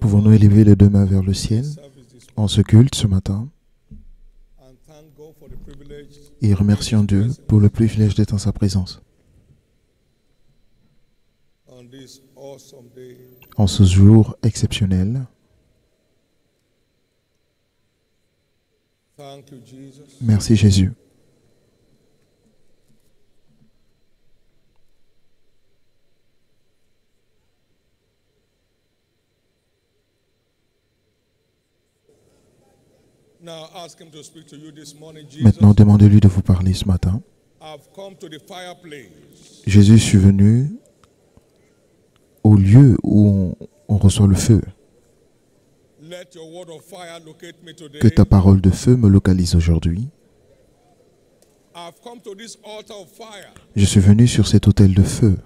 Pouvons-nous élever les deux mains vers le ciel en ce culte ce matin et remercions Dieu pour le privilège d'être en sa présence. En ce jour exceptionnel, merci Jésus. Maintenant, demandez-lui de vous parler ce matin. Jésus, je suis venu au lieu où on reçoit le feu. Que ta parole de feu me localise aujourd'hui. Je suis venu sur cet autel de feu.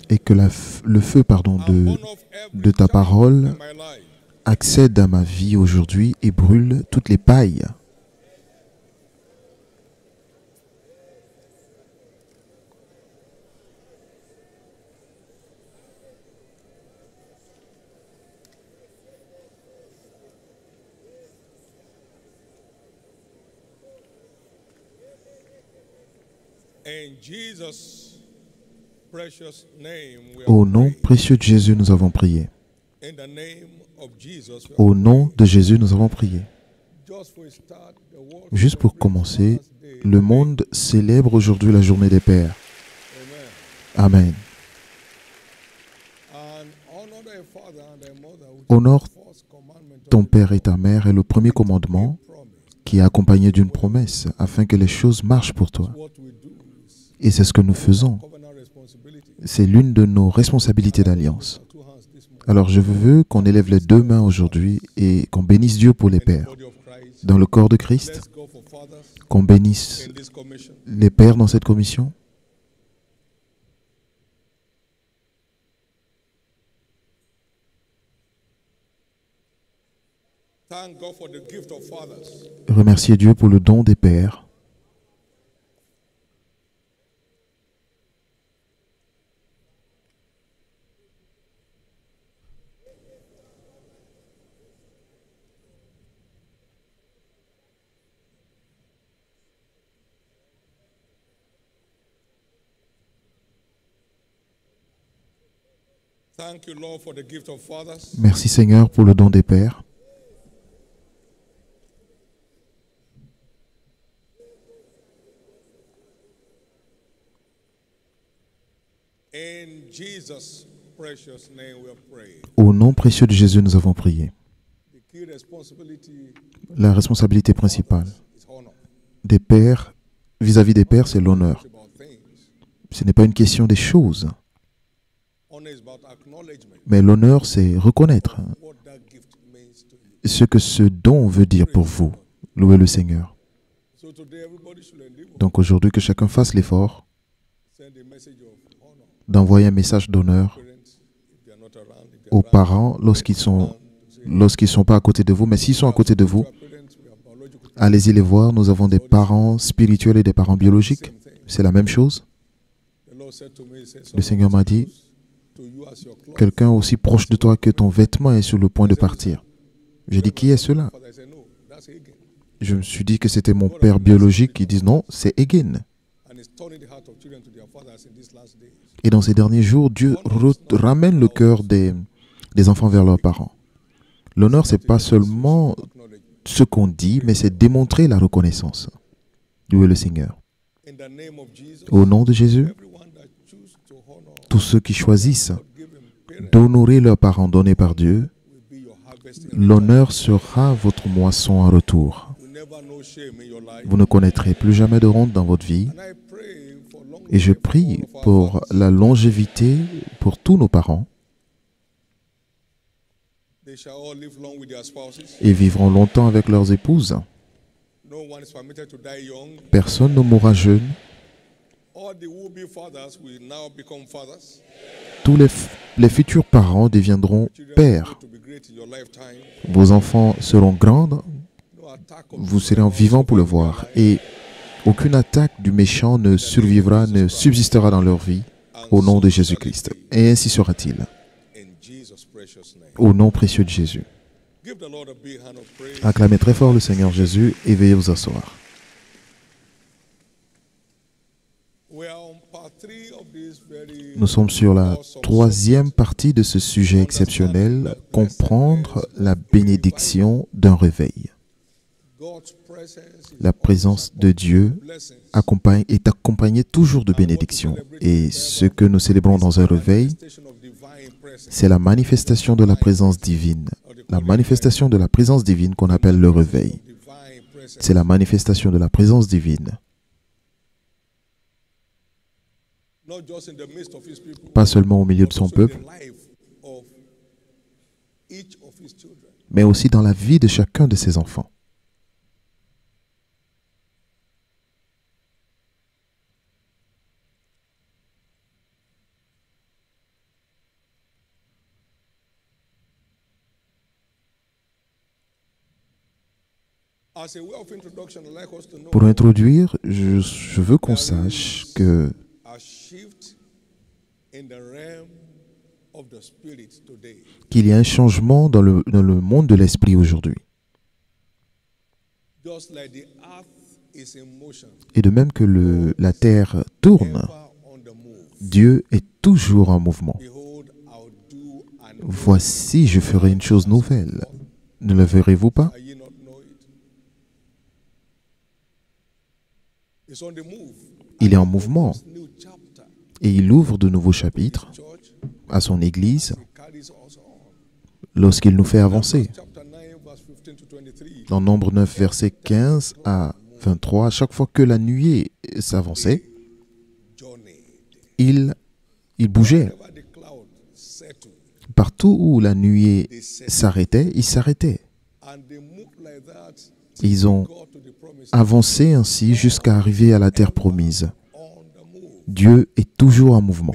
Et que le feu de ta parole accède à ma vie aujourd'hui et brûle toutes les pailles. Au nom précieux de Jésus, nous avons prié. Au nom de Jésus, nous avons prié. Juste pour commencer, le monde célèbre aujourd'hui la journée des pères. Amen. Honore ton père et ta mère est le premier commandement qui est accompagné d'une promesse afin que les choses marchent pour toi. Et c'est ce que nous faisons. C'est l'une de nos responsabilités d'alliance. Alors je veux qu'on élève les deux mains aujourd'hui et qu'on bénisse Dieu pour les pères. Dans le corps de Christ, qu'on bénisse les pères dans cette commission. Remerciez Dieu pour le don des pères. Merci Seigneur pour le don des pères. Au nom précieux de Jésus, nous avons prié. La responsabilité principale des pères, vis-à-vis des pères, c'est l'honneur. Ce n'est pas une question des choses. Mais l'honneur, c'est reconnaître ce que ce don veut dire pour vous. Louez le Seigneur. Donc aujourd'hui, que chacun fasse l'effort d'envoyer un message d'honneur aux parents lorsqu'ils sont pas à côté de vous. Mais s'ils sont à côté de vous, allez-y les voir. Nous avons des parents spirituels et des parents biologiques. C'est la même chose. Le Seigneur m'a dit, quelqu'un aussi proche de toi que ton vêtement est sur le point de partir. J'ai dit, qui est cela? Je me suis dit que c'était mon père biologique qui dit non, c'est Hagin. Et dans ces derniers jours, Dieu ramène le cœur des enfants vers leurs parents. L'honneur, ce n'est pas seulement ce qu'on dit, mais c'est démontrer la reconnaissance. Louez le Seigneur. Au nom de Jésus, tous ceux qui choisissent d'honorer leurs parents donnés par Dieu, l'honneur sera votre moisson en retour. Vous ne connaîtrez plus jamais de honte dans votre vie. Et je prie pour la longévité pour tous nos parents. Et vivront longtemps avec leurs épouses. Personne ne mourra jeune. Tous les futurs parents deviendront pères. Vos enfants seront grands. Vous serez en vivant pour le voir. Et Aucune attaque du méchant ne survivra, ne subsistera dans leur vie, au nom de Jésus-Christ. Et ainsi sera-t-il, au nom précieux de Jésus. Acclamez très fort le Seigneur Jésus et veuillez vous asseoir. Nous sommes sur la troisième partie de ce sujet exceptionnel, comprendre la bénédiction d'un réveil. La présence de Dieu est accompagnée toujours de bénédictions. Et ce que nous célébrons dans un réveil, c'est la manifestation de la présence divine. La manifestation de la présence divine qu'on appelle le réveil. C'est la manifestation de la présence divine. Pas seulement au milieu de son peuple, mais aussi dans la vie de chacun de ses enfants. Pour introduire, je veux qu'on sache qu'il y a un changement dans le monde de l'esprit aujourd'hui. Et de même que la terre tourne, Dieu est toujours en mouvement. Voici, je ferai une chose nouvelle. Ne le verrez-vous pas? Il est en mouvement et il ouvre de nouveaux chapitres à son Église lorsqu'il nous fait avancer. Dans Nombre 9, versets 15 à 23, à chaque fois que la nuée s'avançait, il bougeait. Partout où la nuée s'arrêtait, il s'arrêtait. Ils ont avancé ainsi jusqu'à arriver à la terre promise. Dieu est toujours en mouvement,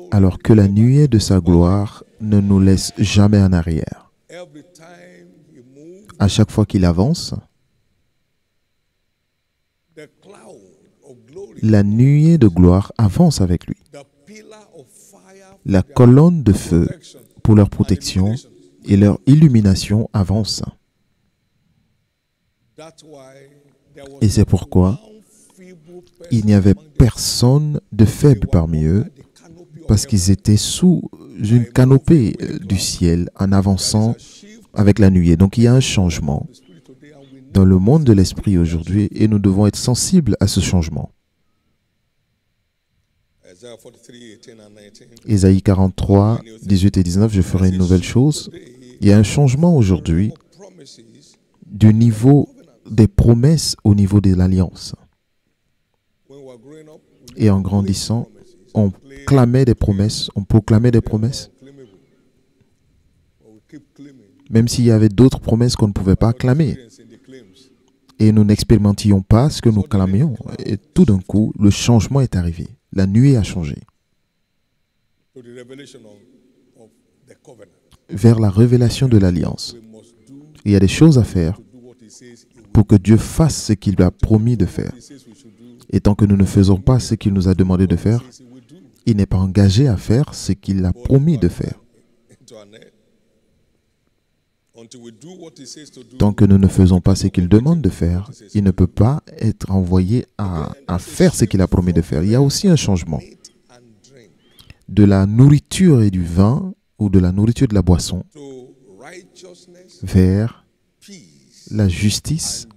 alors que la nuée de sa gloire ne nous laisse jamais en arrière. À chaque fois qu'il avance, la nuée de gloire avance avec lui. La colonne de feu pour leur protection et leur illumination avance. Et c'est pourquoi il n'y avait personne de faible parmi eux, parce qu'ils étaient sous une canopée du ciel en avançant avec la nuée. Donc il y a un changement dans le monde de l'esprit aujourd'hui et nous devons être sensibles à ce changement. Ésaïe 43, 18 et 19, je ferai une nouvelle chose. Il y a un changement aujourd'hui du niveau des promesses au niveau de l'alliance. Et en grandissant, on clamait des promesses, on proclamait des promesses. Même s'il y avait d'autres promesses qu'on ne pouvait pas clamer. Et nous n'expérimentions pas ce que nous clamions. Et tout d'un coup, le changement est arrivé. La nuée a changé. Vers la révélation de l'alliance. Il y a des choses à faire pour que Dieu fasse ce qu'il a promis de faire. Et tant que nous ne faisons pas ce qu'il nous a demandé de faire, il n'est pas engagé à faire ce qu'il a promis de faire. Tant que nous ne faisons pas ce qu'il demande de faire, il ne peut pas être envoyé à faire ce qu'il a promis de faire. Il y a aussi un changement de la nourriture et du vin, ou de la nourriture et de la boisson, vers la justice,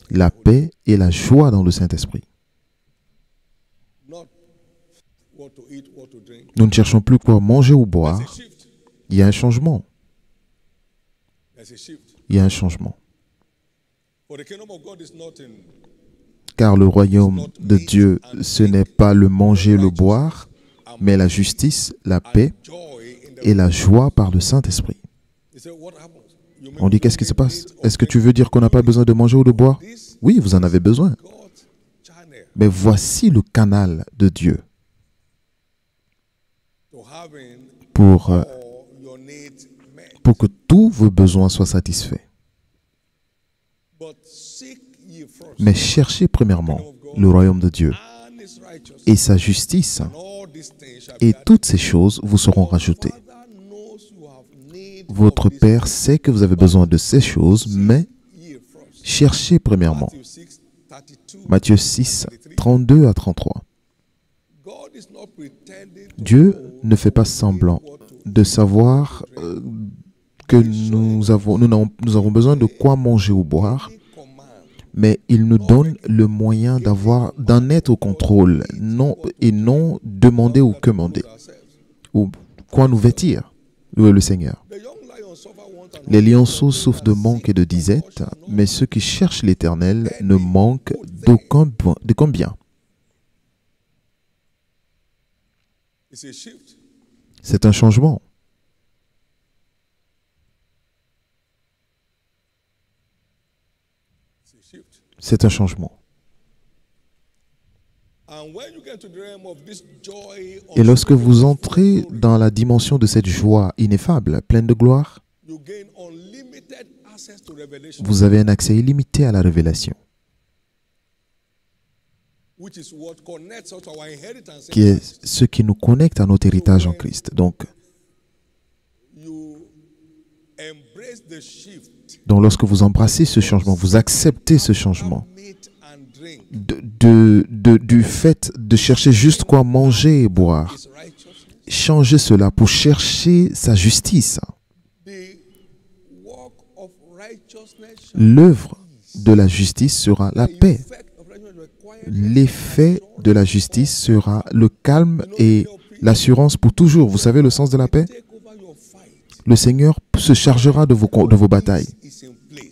la paix et la joie dans le Saint-Esprit. Nous ne cherchons plus quoi manger ou boire. Il y a un changement. Il y a un changement. Car le royaume de Dieu, ce n'est pas le manger et le boire, mais la justice, la paix et la joie par le Saint-Esprit. On dit, qu'est-ce qui se passe? Est-ce que tu veux dire qu'on n'a pas besoin de manger ou de boire? Oui, vous en avez besoin. Mais voici le canal de Dieu pour que tous vos besoins soient satisfaits. Mais cherchez premièrement le royaume de Dieu et sa justice, et toutes ces choses vous seront rajoutées. Votre Père sait que vous avez besoin de ces choses, mais cherchez premièrement. Matthieu 6, 32 à 33. Dieu ne fait pas semblant de savoir que nous avons besoin de quoi manger ou boire, mais il nous donne le moyen d'en être au contrôle, et non demander ou commander, ou quoi nous vêtir, le Seigneur. Les lionceaux souffrent de manque et de disette, mais ceux qui cherchent l'Éternel ne manquent d'aucun bien. C'est un changement. C'est un changement. Et lorsque vous entrez dans la dimension de cette joie ineffable, pleine de gloire, vous avez un accès illimité à la révélation, qui est ce qui nous connecte à notre héritage en Christ. Donc lorsque vous embrassez ce changement, vous acceptez ce changement, du fait de chercher juste quoi manger et boire, changez cela pour chercher sa justice. L'œuvre de la justice sera la paix. L'effet de la justice sera le calme et l'assurance pour toujours. Vous savez le sens de la paix? Le Seigneur se chargera de vos batailles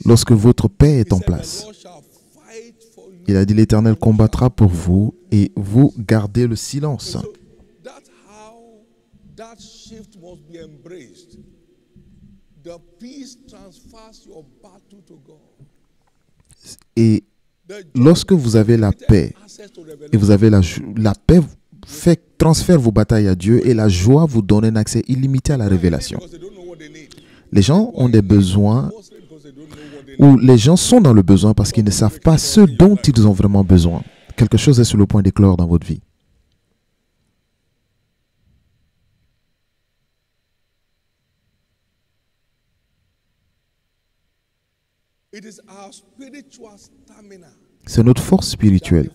lorsque votre paix est en place. Il a dit, l'Éternel combattra pour vous et vous gardez le silence. Et lorsque vous avez la paix, et vous avez la paix transfère vos batailles à Dieu, et la joie vous donne un accès illimité à la révélation. Les gens ont des besoins, ou les gens sont dans le besoin parce qu'ils ne savent pas ce dont ils ont vraiment besoin. Quelque chose est sur le point d'éclore dans votre vie. C'est notre force spirituelle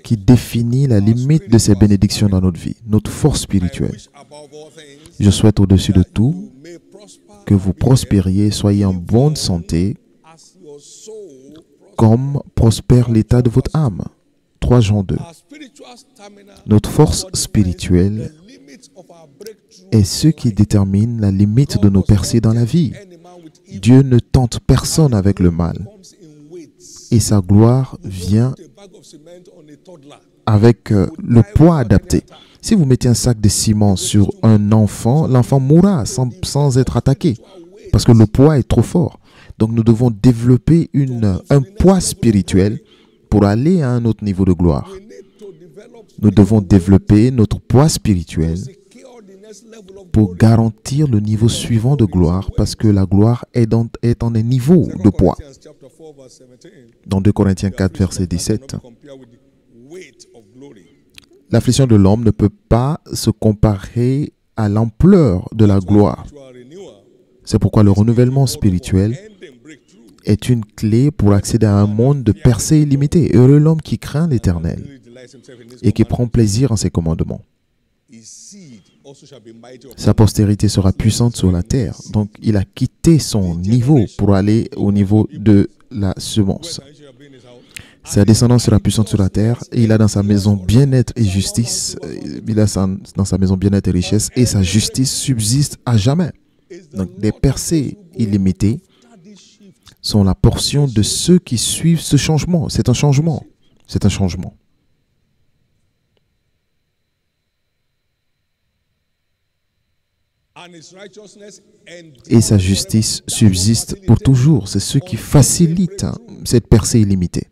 qui définit la limite de ses bénédictions dans notre vie. Notre force spirituelle. Je souhaite au-dessus de tout que vous prospériez, soyez en bonne santé, comme prospère l'état de votre âme. 3 Jean 2. Notre force spirituelle est ce qui détermine la limite de nos percées dans la vie. Dieu ne tente personne avec le mal. Et sa gloire vient avec le poids adapté. Si vous mettez un sac de ciment sur un enfant, l'enfant mourra sans être attaqué, parce que le poids est trop fort. Donc nous devons développer un poids spirituel pour aller à un autre niveau de gloire. Nous devons développer notre poids spirituel pour garantir le niveau suivant de gloire, parce que la gloire est en un niveau de poids. Dans 2 Corinthiens 4, verset 17, l'affliction de l'homme ne peut pas se comparer à l'ampleur de la gloire. C'est pourquoi le renouvellement spirituel est une clé pour accéder à un monde de percées illimitées. Heureux l'homme qui craint l'Éternel et qui prend plaisir en ses commandements. Sa postérité sera puissante sur la terre. Donc, il a quitté son niveau pour aller au niveau de la semence. Sa descendance sera puissante sur la terre. Et il a dans sa maison bien-être et justice. Il a dans sa maison bien-être et richesse. Et sa justice subsiste à jamais. Donc, des percées illimitées sont la portion de ceux qui suivent ce changement. C'est un changement. C'est un changement. Et sa justice subsiste pour toujours. C'est ce qui facilite cette percée illimitée.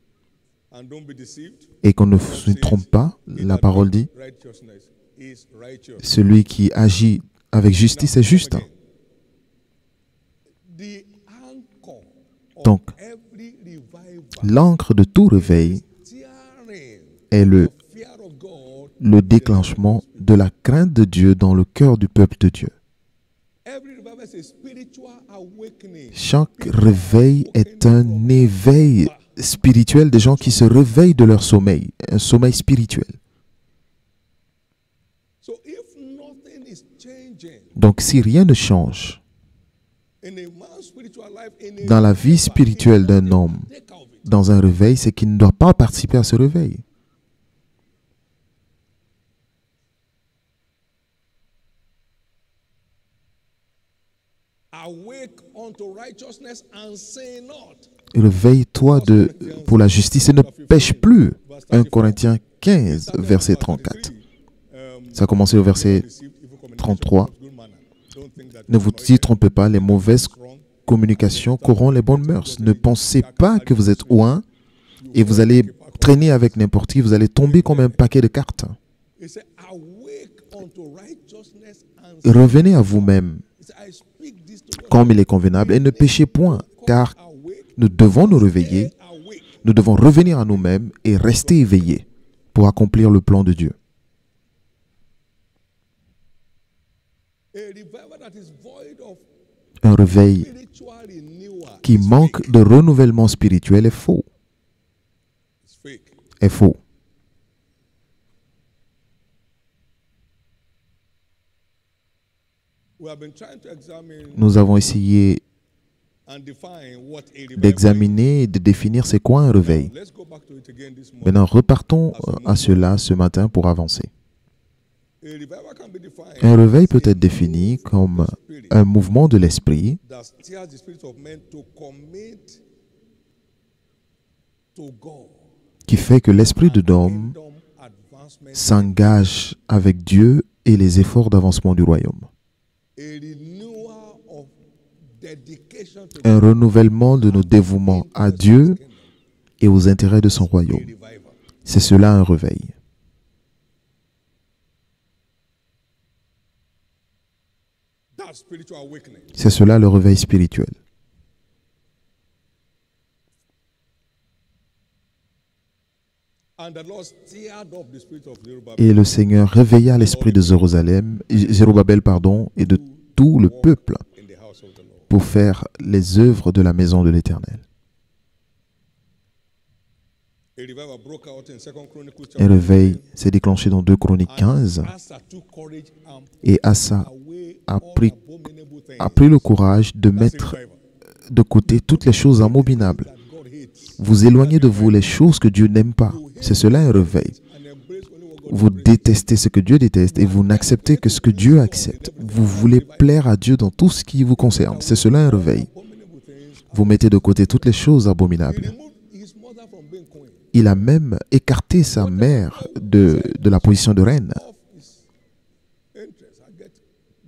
Et qu'on ne se trompe pas, la parole dit, celui qui agit avec justice est juste. Donc, l'encre de tout réveil est le déclenchement de la crainte de Dieu dans le cœur du peuple de Dieu. Chaque réveil est un éveil spirituel des gens qui se réveillent de leur sommeil, un sommeil spirituel. Donc, si rien ne change dans la vie spirituelle d'un homme, dans un réveil, c'est qu'il ne doit pas participer à ce réveil. Réveille-toi pour la justice et ne pêche plus. 1 Corinthiens 15, verset 34. Ça a commencé au verset 33. Ne vous y trompez pas, les mauvaises communications corrompent les bonnes mœurs. Ne pensez pas que vous êtes ouin et vous allez traîner avec n'importe qui, vous allez tomber comme un paquet de cartes. Revenez à vous-même comme il est convenable et ne péchez point, car nous devons nous réveiller, nous devons revenir à nous-mêmes et rester éveillés pour accomplir le plan de Dieu. Un réveil qui manque de renouvellement spirituel est faux. Est faux. Nous avons essayé d'examiner et de définir c'est quoi un réveil. Maintenant, repartons à cela ce matin pour avancer. Un réveil peut être défini comme un mouvement de l'esprit qui fait que l'esprit de l'homme s'engage avec Dieu et les efforts d'avancement du royaume. Un renouvellement de nos dévouements à Dieu et aux intérêts de son royaume. C'est cela un réveil. C'est cela le réveil spirituel. Et le Seigneur réveilla l'esprit de Zérubabel, et de tout le peuple pour faire les œuvres de la maison de l'Éternel. Un réveil s'est déclenché dans 2 Chroniques 15 et Asa a pris le courage de mettre de côté toutes les choses abominables. Vous éloignez de vous les choses que Dieu n'aime pas. C'est cela un réveil. Vous détestez ce que Dieu déteste et vous n'acceptez que ce que Dieu accepte. Vous voulez plaire à Dieu dans tout ce qui vous concerne. C'est cela un réveil. Vous mettez de côté toutes les choses abominables. Il a même écarté sa mère de la position de reine.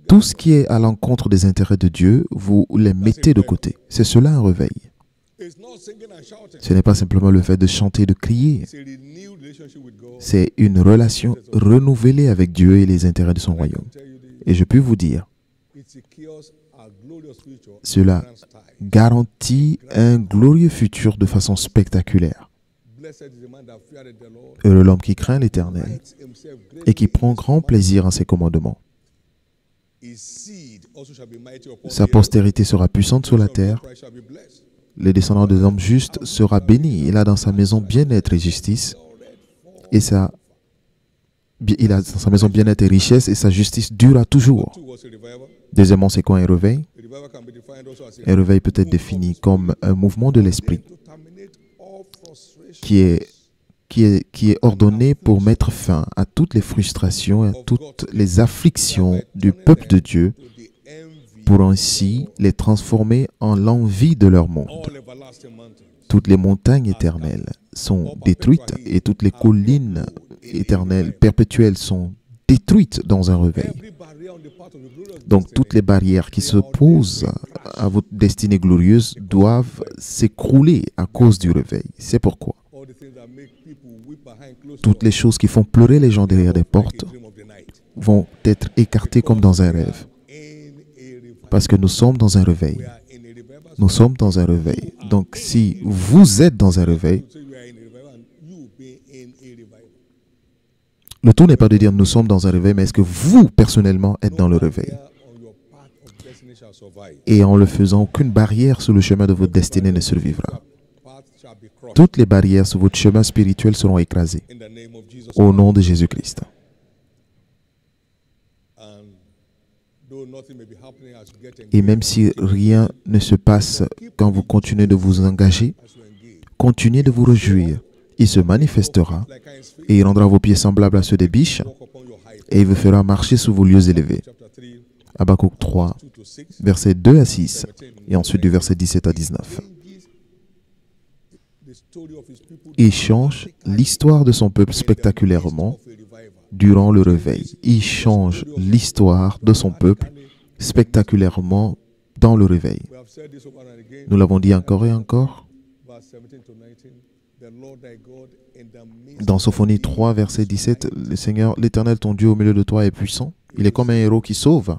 Tout ce qui est à l'encontre des intérêts de Dieu, vous les mettez de côté. C'est cela un réveil. Ce n'est pas simplement le fait de chanter et de crier. C'est une relation renouvelée avec Dieu et les intérêts de son royaume. Et je peux vous dire, cela garantit un glorieux futur de façon spectaculaire. Heureux l'homme qui craint l'Éternel et qui prend grand plaisir en ses commandements. Sa postérité sera puissante sur la terre. Les descendants des hommes justes sera béni. Il a dans sa maison bien-être et justice. Il a dans sa maison bien-être et richesse et sa justice durera toujours. Deuxièmement, c'est quoi un réveil? Un réveil peut être défini comme un mouvement de l'esprit qui est ordonné pour mettre fin à toutes les frustrations et à toutes les afflictions du peuple de Dieu pour ainsi les transformer en l'envie de leur monde. Toutes les montagnes éternelles sont détruites et toutes les collines éternelles, perpétuelles, sont détruites dans un réveil. Donc toutes les barrières qui s'opposent à votre destinée glorieuse doivent s'écrouler à cause du réveil. C'est pourquoi toutes les choses qui font pleurer les gens derrière des portes vont être écartées comme dans un rêve. Parce que nous sommes dans un réveil. Nous sommes dans un réveil. Donc, si vous êtes dans un réveil, le tout n'est pas de dire nous sommes dans un réveil, mais est-ce que vous, personnellement, êtes dans le réveil? Et en le faisant, aucune barrière sur le chemin de votre destinée ne survivra. Toutes les barrières sur votre chemin spirituel seront écrasées au nom de Jésus-Christ. Et même si rien ne se passe quand vous continuez de vous engager, continuez de vous réjouir. Il se manifestera et il rendra vos pieds semblables à ceux des biches et il vous fera marcher sur vos lieux élevés. Habakkuk 3, versets 2 à 6 et ensuite du verset 17 à 19. Il change l'histoire de son peuple spectaculairement durant le réveil. Il change l'histoire de son peuple spectaculairement dans le réveil. Nous l'avons dit encore et encore. Dans Sophonie 3, verset 17, le Seigneur, l'Éternel, ton Dieu, au milieu de toi est puissant. Il est comme un héros qui sauve.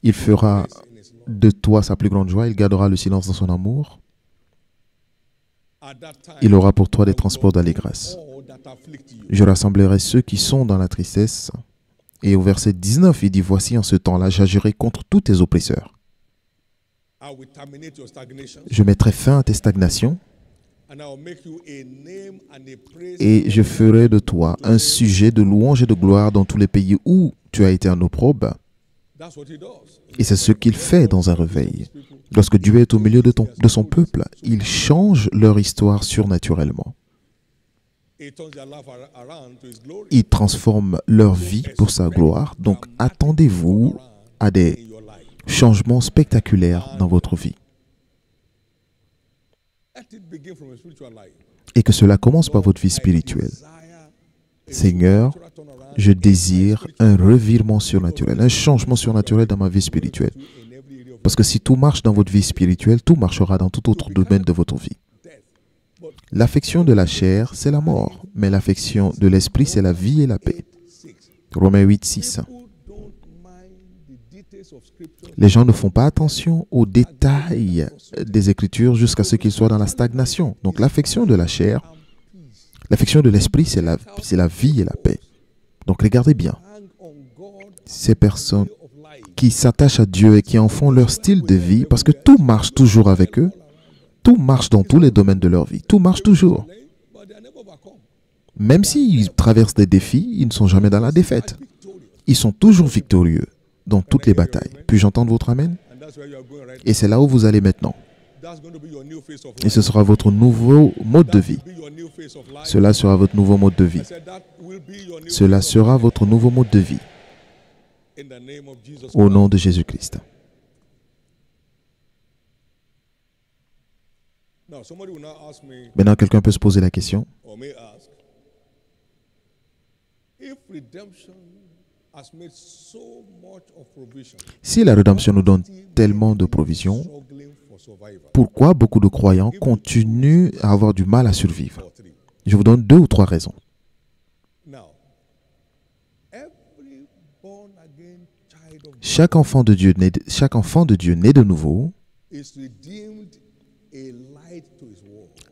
Il fera de toi sa plus grande joie. Il gardera le silence dans son amour. Il aura pour toi des transports d'allégresse. Je rassemblerai ceux qui sont dans la tristesse. Et au verset 19, il dit, voici en ce temps-là, j'agirai contre tous tes oppresseurs. Je mettrai fin à tes stagnations et je ferai de toi un sujet de louange et de gloire dans tous les pays où tu as été en opprobre. Et c'est ce qu'il fait dans un réveil. Lorsque Dieu est au milieu de son peuple, il change leur histoire surnaturellement. Il transforme leur vie pour sa gloire. Donc attendez-vous à des changements spectaculaires dans votre vie. Et que cela commence par votre vie spirituelle. Seigneur, je désire un revirement surnaturel, un changement surnaturel dans ma vie spirituelle. Parce que si tout marche dans votre vie spirituelle, tout marchera dans tout autre domaine de votre vie. L'affection de la chair, c'est la mort, mais l'affection de l'esprit, c'est la vie et la paix. Romains 8, 6. Les gens ne font pas attention aux détails des Écritures jusqu'à ce qu'ils soient dans la stagnation. Donc l'affection de la chair, l'affection de l'esprit, c'est la vie et la paix. Donc regardez bien, ces personnes qui s'attachent à Dieu et qui en font leur style de vie, parce que tout marche toujours avec eux, tout marche dans tous les domaines de leur vie, tout marche toujours. Même s'ils traversent des défis, ils ne sont jamais dans la défaite. Ils sont toujours victorieux dans toutes les batailles. Puis-je entendre votre amen? Et c'est là où vous allez maintenant. Et ce sera votre nouveau mode de vie. Cela sera votre nouveau mode de vie. Cela sera votre nouveau mode de vie. Au nom de Jésus-Christ. Maintenant, quelqu'un peut se poser la question. Si la rédemption nous donne tellement de provisions, pourquoi beaucoup de croyants continuent à avoir du mal à survivre? Je vous donne 2 ou 3 raisons. Chaque enfant de Dieu né de nouveau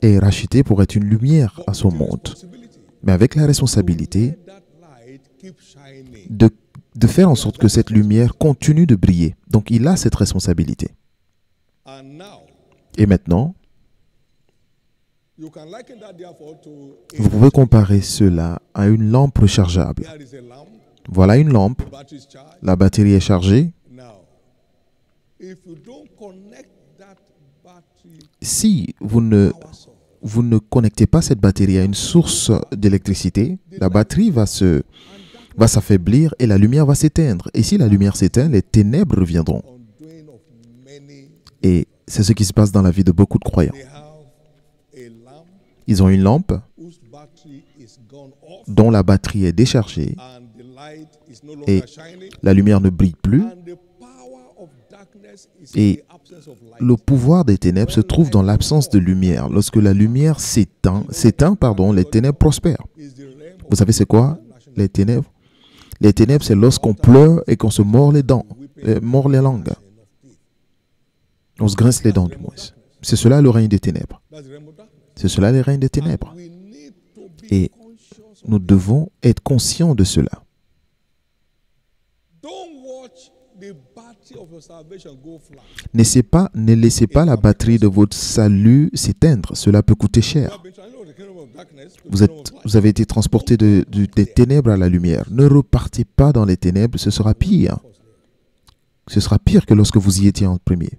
est racheté pour être une lumière à son monde, mais avec la responsabilité de faire en sorte que cette lumière continue de briller. Donc il a cette responsabilité. Et maintenant, vous pouvez comparer cela à une lampe rechargeable. Voilà une lampe, la batterie est chargée. Si vous ne connectez pas cette batterie à une source d'électricité, la batterie va s'affaiblir et la lumière va s'éteindre. Et si la lumière s'éteint, les ténèbres reviendront. Et c'est ce qui se passe dans la vie de beaucoup de croyants. Ils ont une lampe dont la batterie est déchargée et la lumière ne brille plus. Et le pouvoir des ténèbres se trouve dans l'absence de lumière. Lorsque la lumière s'éteint, les ténèbres prospèrent. Vous savez c'est quoi les ténèbres? Les ténèbres, c'est lorsqu'on pleure et qu'on se mord les dents, mord les langues. On se grince les dents du moins. C'est cela le règne des ténèbres. C'est cela le règne des ténèbres. Et nous devons être conscients de cela. Ne laissez pas la batterie de votre salut s'éteindre. Cela peut coûter cher. Vous avez été transporté des ténèbres à la lumière. Ne repartez pas dans les ténèbres, ce sera pire. Ce sera pire que lorsque vous y étiez en premier.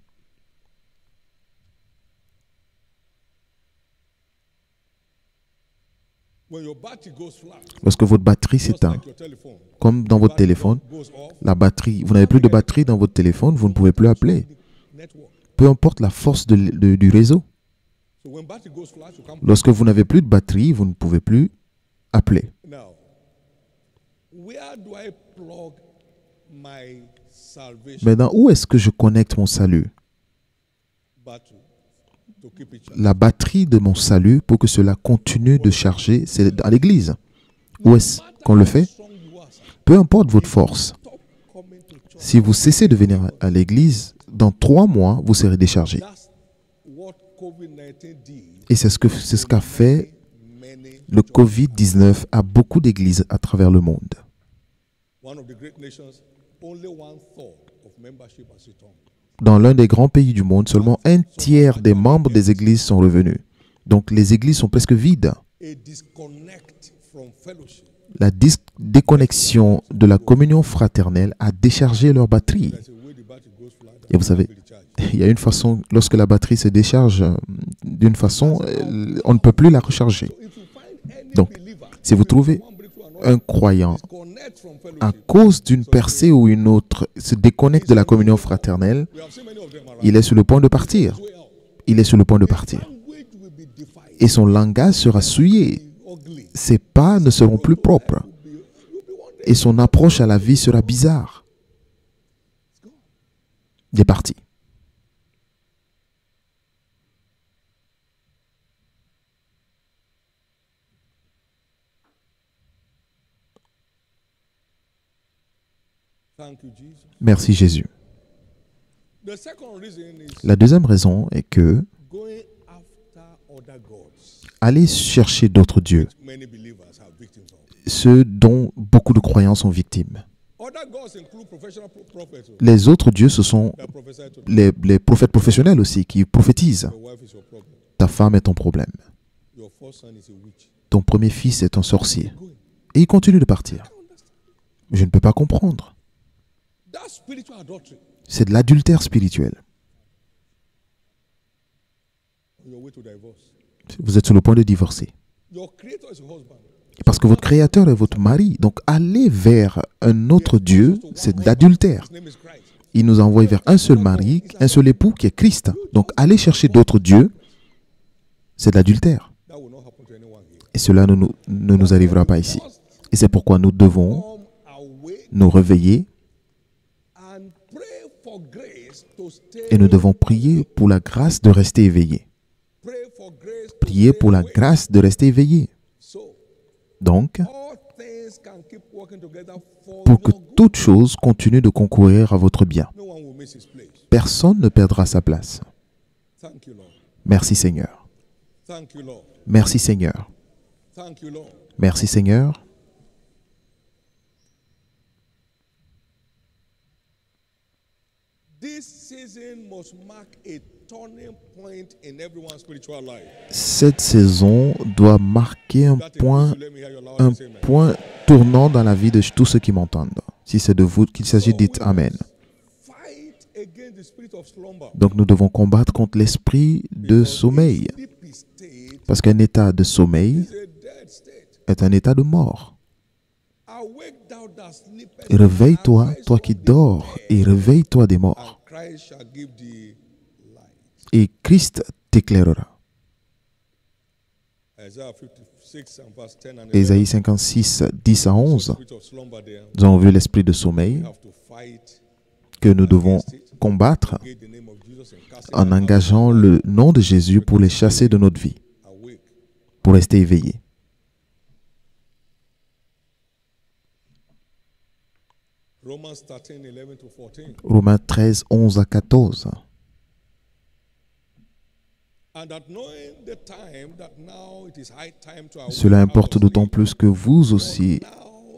Lorsque votre batterie s'éteint, comme dans votre téléphone, la batterie, vous n'avez plus de batterie dans votre téléphone, vous ne pouvez plus appeler. Peu importe la force du réseau. Lorsque vous n'avez plus de batterie, vous ne pouvez plus appeler. Maintenant, où est-ce que je connecte mon salut? La batterie de mon salut, pour que cela continue de charger, c'est à l'église. Où est-ce qu'on le fait? Peu importe votre force. Si vous cessez de venir à l'église, dans 3 mois, vous serez déchargé. Et c'est ce qu'a fait le COVID-19 à beaucoup d'églises à travers le monde. Dans l'un des grands pays du monde, seulement 1/3 des membres des églises sont revenus. Donc les églises sont presque vides. La déconnexion de la communion fraternelle a déchargé leur batterie. Et vous savez, il y a une façon, lorsque la batterie se décharge d'une façon, on ne peut plus la recharger. Donc, si vous trouvez un croyant, à cause d'une percée ou une autre, se déconnecte de la communion fraternelle, il est sur le point de partir. Il est sur le point de partir. Et son langage sera souillé. Ses pas ne seront plus propres. Et son approche à la vie sera bizarre. Il est parti. Merci Jésus. La deuxième raison est que allez chercher d'autres dieux, ceux dont beaucoup de croyants sont victimes. Les autres dieux, ce sont les prophètes professionnels aussi qui prophétisent. Ta femme est ton problème. Ton premier fils est un sorcier. Et il continue de partir. Je ne peux pas comprendre. C'est de l'adultère spirituel. Vous êtes sur le point de divorcer. Parce que votre Créateur est votre mari. Donc allez vers un autre Dieu, c'est de l'adultère. Il nous a envoyé vers un seul mari, un seul époux qui est Christ. Donc allez chercher d'autres dieux, c'est de l'adultère. Et cela ne nous arrivera pas ici. Et c'est pourquoi nous devons nous réveiller et nous devons prier pour la grâce de rester éveillés. Prier pour la grâce de rester éveillé. Donc, pour que toute chose continue de concourir à votre bien. Personne ne perdra sa place. Merci Seigneur. Merci Seigneur. Merci Seigneur. Cette saison doit marquer un point tournant dans la vie de tous ceux qui m'entendent. Si c'est de vous qu'il s'agit, dites Amen. Donc nous devons combattre contre l'esprit de sommeil. Parce qu'un état de sommeil est un état de mort. Réveille-toi, toi qui dors, et réveille-toi des morts. Et Christ t'éclairera. Ésaïe 56, 10 à 11. Nous avons vu l'esprit de sommeil que nous devons combattre en engageant le nom de Jésus pour les chasser de notre vie, pour rester éveillés. Romains 13, 11 à 14. Cela importe d'autant plus que vous aussi,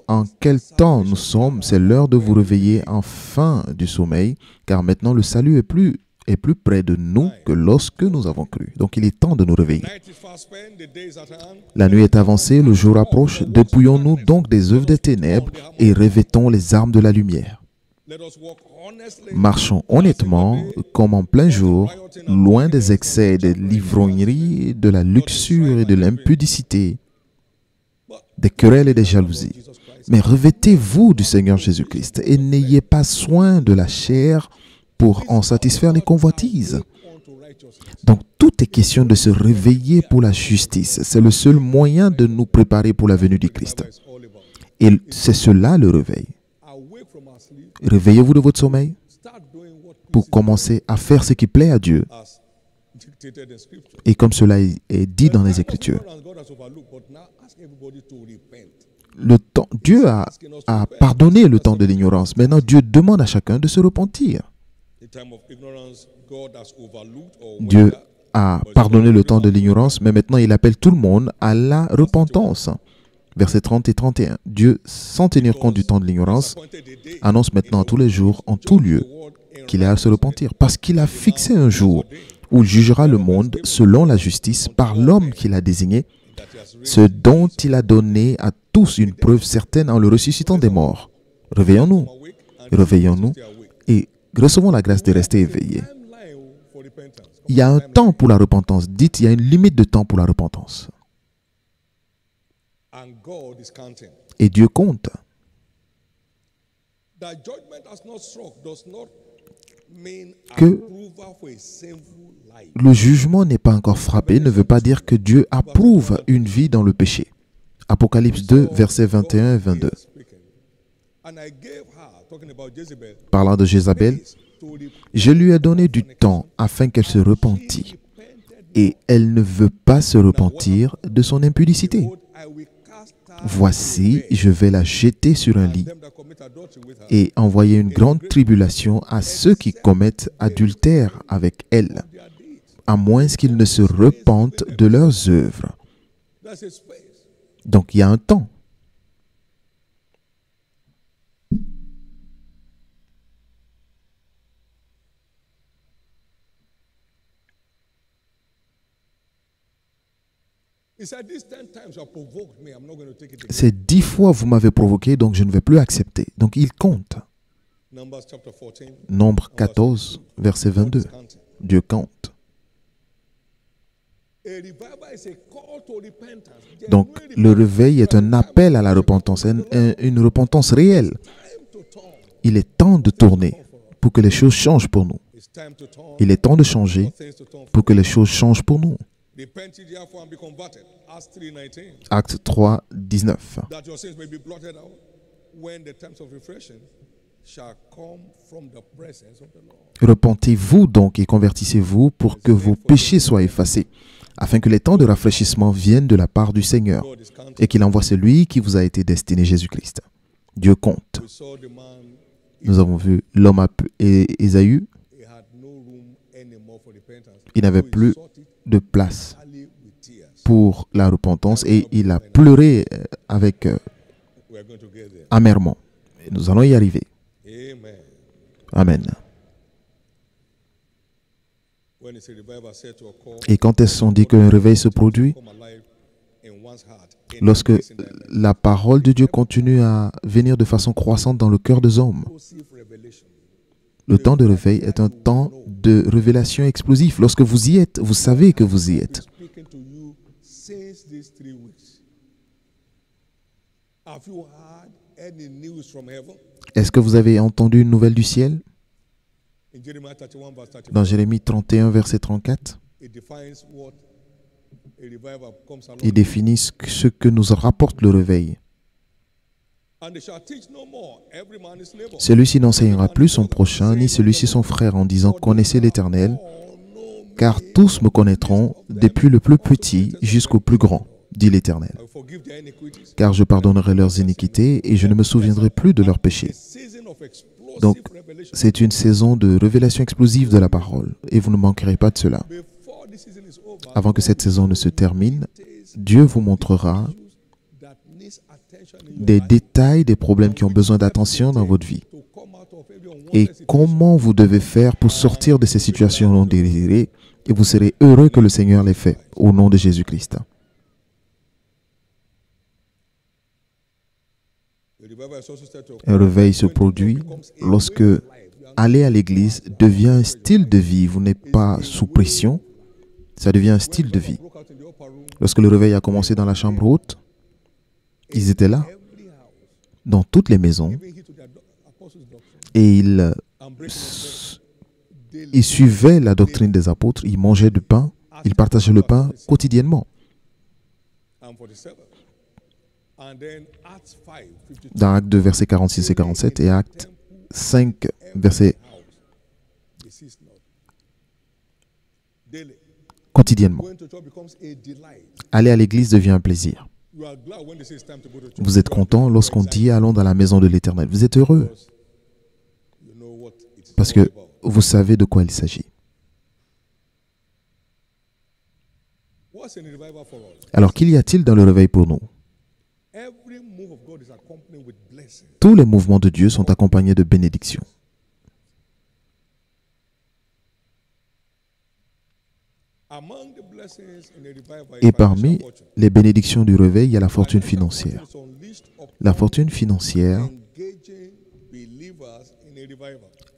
en quel temps nous sommes, c'est l'heure de vous réveiller enfin du sommeil, car maintenant le salut est plus près de nous que lorsque nous avons cru. Donc il est temps de nous réveiller. La nuit est avancée, le jour approche. Dépouillons-nous donc des œuvres des ténèbres et revêtons les armes de la lumière. Marchons honnêtement, comme en plein jour, loin des excès, des l'ivrognerie, de la luxure et de l'impudicité, des querelles et des jalousies. Mais revêtez-vous du Seigneur Jésus-Christ et n'ayez pas soin de la chair pour en satisfaire les convoitises. Donc, tout est question de se réveiller pour la justice. C'est le seul moyen de nous préparer pour la venue du Christ. Et c'est cela le réveil. Réveillez-vous de votre sommeil pour commencer à faire ce qui plaît à Dieu. Et comme cela est dit dans les Écritures. Dieu a pardonné le temps de l'ignorance. Maintenant, Dieu demande à chacun de se repentir. Dieu a pardonné le temps de l'ignorance, mais maintenant il appelle tout le monde à la repentance. Versets 30 et 31. Dieu, sans tenir compte du temps de l'ignorance, annonce maintenant à tous les jours, en tout lieu, qu'il est à se repentir. Parce qu'il a fixé un jour où il jugera le monde selon la justice par l'homme qu'il a désigné, ce dont il a donné à tous une preuve certaine en le ressuscitant des morts. Réveillons-nous et recevons la grâce de rester éveillés. Il y a un temps pour la repentance. Dites, il y a une limite de temps pour la repentance. Et Dieu compte. Que le jugement n'est pas encore frappé ne veut pas dire que Dieu approuve une vie dans le péché. Apocalypse 2, versets 21 et 22. Parlant de Jézabel, je lui ai donné du temps afin qu'elle se repentît. Et elle ne veut pas se repentir de son impudicité. Voici, je vais la jeter sur un lit et envoyer une grande tribulation à ceux qui commettent adultère avec elle, à moins qu'ils ne se repentent de leurs œuvres. Donc, il y a un temps. C'est 10 fois vous m'avez provoqué, donc je ne vais plus accepter. Donc il compte. Nombre 14, verset 22. Dieu compte. Donc le réveil est un appel à la repentance, une repentance réelle. Il est temps de tourner pour que les choses changent pour nous. Il est temps de changer pour que les choses changent pour nous. Acte 3, 19. Repentez-vous donc et convertissez-vous pour que vos péchés soient effacés, afin que les temps de rafraîchissement viennent de la part du Seigneur et qu'il envoie celui qui vous a été destiné, Jésus-Christ. Dieu compte. Nous avons vu l'homme Ésaü. Il n'avait plus de place pour la repentance et il a pleuré avec amèrement. Nous allons y arriver. Amen. Et quand est-ce qu'on dit qu'un réveil se produit? Lorsque la parole de Dieu continue à venir de façon croissante dans le cœur des hommes. Le temps de réveil est un temps de révélation explosif. Lorsque vous y êtes, vous savez que vous y êtes. Est-ce que vous avez entendu une nouvelle du ciel? Dans Jérémie 31, verset 34, il définit ce que nous rapporte le réveil. Celui-ci n'enseignera plus son prochain, ni celui-ci son frère, en disant « Connaissez l'Éternel », car tous me connaîtront, depuis le plus petit jusqu'au plus grand, dit l'Éternel. Car je pardonnerai leurs iniquités et je ne me souviendrai plus de leurs péchés. Donc, c'est une saison de révélation explosive de la parole, et vous ne manquerez pas de cela. Avant que cette saison ne se termine, Dieu vous montrera des détails des problèmes qui ont besoin d'attention dans votre vie et comment vous devez faire pour sortir de ces situations non désirées, et vous serez heureux que le Seigneur les fait au nom de Jésus-Christ. Un réveil se produit lorsque aller à l'église devient un style de vie. Vous n'êtes pas sous pression, ça devient un style de vie. Lorsque le réveil a commencé dans la chambre haute, ils étaient là, dans toutes les maisons, et ils suivaient la doctrine des apôtres, ils mangeaient du pain, ils partageaient le pain quotidiennement. Dans Actes 2, versets 46 et 47, et Actes 5, verset quotidiennement. Aller à l'église devient un plaisir. Vous êtes content lorsqu'on dit « allons dans la maison de l'Éternel ». Vous êtes heureux parce que vous savez de quoi il s'agit. Alors, qu'y a-t-il dans le réveil pour nous? Tous les mouvements de Dieu sont accompagnés de bénédictions. Et parmi les bénédictions du réveil, il y a la fortune financière. La fortune financière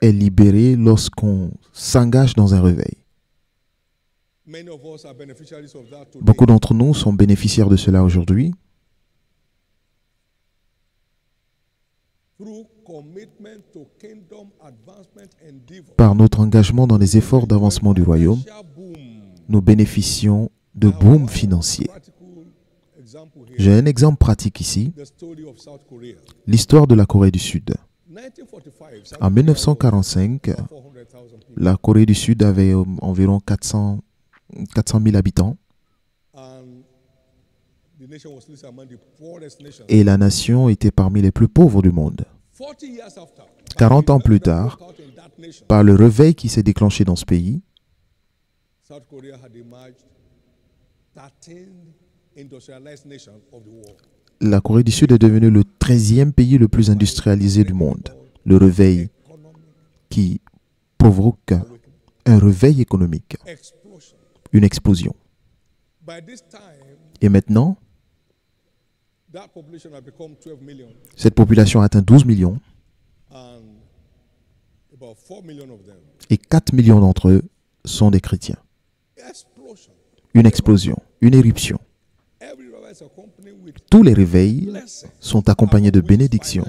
est libérée lorsqu'on s'engage dans un réveil. Beaucoup d'entre nous sont bénéficiaires de cela aujourd'hui. Par notre engagement dans les efforts d'avancement du royaume, nous bénéficions de boom financiers. J'ai un exemple pratique ici, l'histoire de la Corée du Sud. En 1945, la Corée du Sud avait environ 400 000 habitants et la nation était parmi les plus pauvres du monde. 40 ans plus tard, par le réveil qui s'est déclenché dans ce pays, la Corée du Sud est devenue le 13e pays le plus industrialisé du monde. Le réveil qui provoque un réveil économique, une explosion. Et maintenant, cette population a atteint 12 millions et 4 millions d'entre eux sont des chrétiens. Une explosion, une éruption. Tous les réveils sont accompagnés de bénédictions,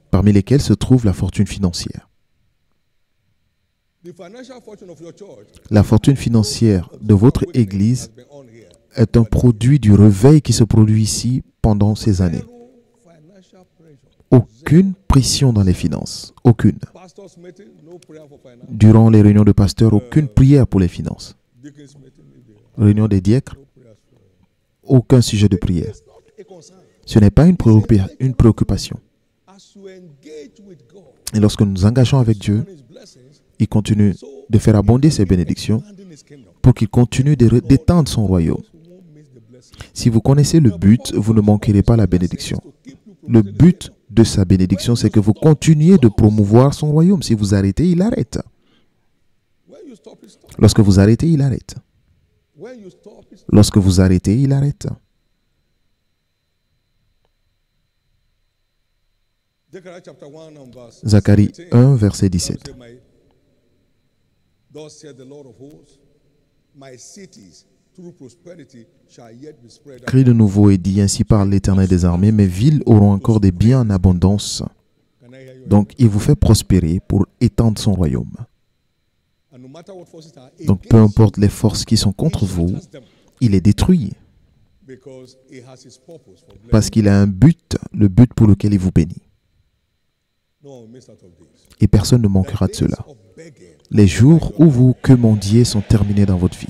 parmi lesquelles se trouve la fortune financière. La fortune financière de votre Église est un produit du réveil qui se produit ici pendant ces années. Aucune pression dans les finances, aucune. Durant les réunions de pasteurs, aucune prière pour les finances. Réunion des diacres, aucun sujet de prière. Ce n'est pas une préoccupation. Et lorsque nous nous engageons avec Dieu, il continue de faire abonder ses bénédictions pour qu'il continue d'étendre son royaume. Si vous connaissez le but, vous ne manquerez pas la bénédiction. Le but de sa bénédiction, c'est que vous continuiez de promouvoir son royaume. Si vous arrêtez, il arrête. Lorsque vous arrêtez, il arrête. Lorsque vous arrêtez, il arrête. Zacharie 1, verset 17. Crie de nouveau et dis, ainsi parle l'Éternel des armées, mes villes auront encore des biens en abondance. Donc, il vous fait prospérer pour étendre son royaume. Donc, peu importe les forces qui sont contre vous, il les détruit. Parce qu'il a un but, le but pour lequel il vous bénit. Et personne ne manquera de cela. Les jours où vous quemandiez sont terminés dans votre vie.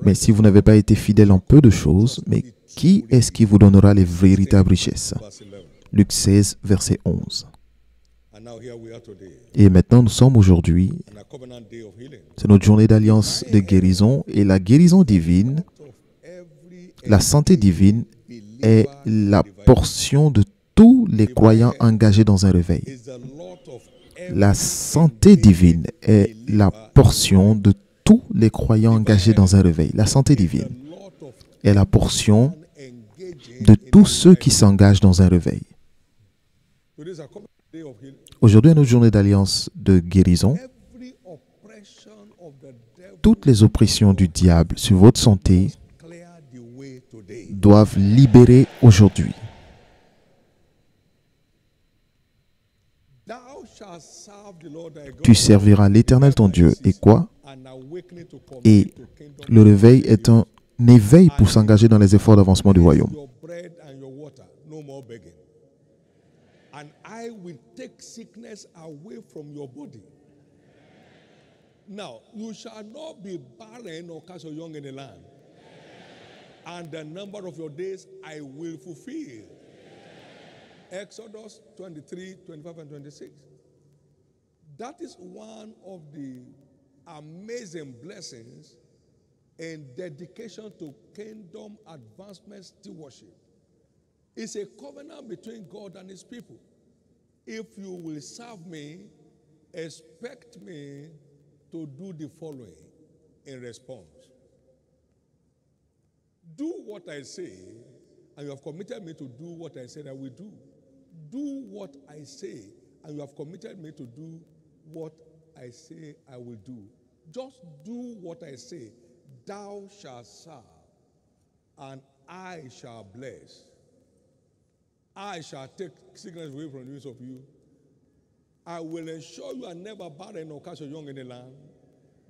Mais si vous n'avez pas été fidèle en peu de choses, mais qui est-ce qui vous donnera les véritables richesses? Luc 16, verset 11. Et maintenant, nous sommes aujourd'hui, c'est notre journée d'alliance de guérison. Et la guérison divine, la santé divine est la portion de tous les croyants engagés dans un réveil. La santé divine est la portion de tous les croyants engagés dans un réveil. La santé divine est la portion de tous ceux qui s'engagent dans un réveil. Aujourd'hui est notre journée d'alliance de guérison. Toutes les oppressions du diable sur votre santé doivent libérer aujourd'hui. Tu serviras l'Éternel ton Dieu. Et quoi? Et le réveil est un éveil pour s'engager dans les efforts d'avancement du royaume. Now, you shall not be barren or cast your young in the land. And the number of your days I will fulfill. Exodus 23, 25 and 26. That is one of the amazing blessings and dedication to kingdom advancement stewardship. It's a covenant between God and his people. If you will serve me, expect me to do the following in response. Do what I say, and you have committed me to do what I said I will do. Do what I say, and you have committed me to do what I say I will do. Just do what I say. Thou shalt serve, and I shall bless. I shall take sickness away from the midst of you. I will ensure you are never barren or cast your young in the land.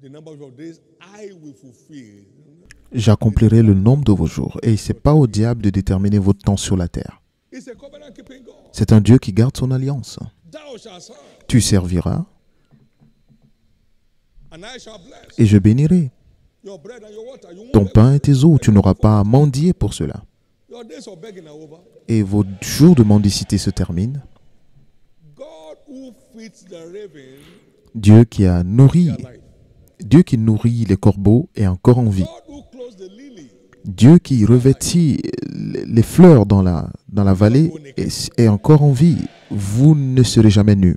The number of your days I will fulfill. J'accomplirai le nombre de vos jours. Et ce n'est pas au diable de déterminer votre temps sur la terre. C'est un Dieu qui garde son alliance. Tu serviras et je bénirai ton pain et tes eaux. Tu n'auras pas à mendier pour cela. Et vos jours de mendicité se terminent. Dieu qui nourrit les corbeaux est encore en vie. Dieu qui revêtit les fleurs dans la vallée est encore en vie. Vous ne serez jamais nus.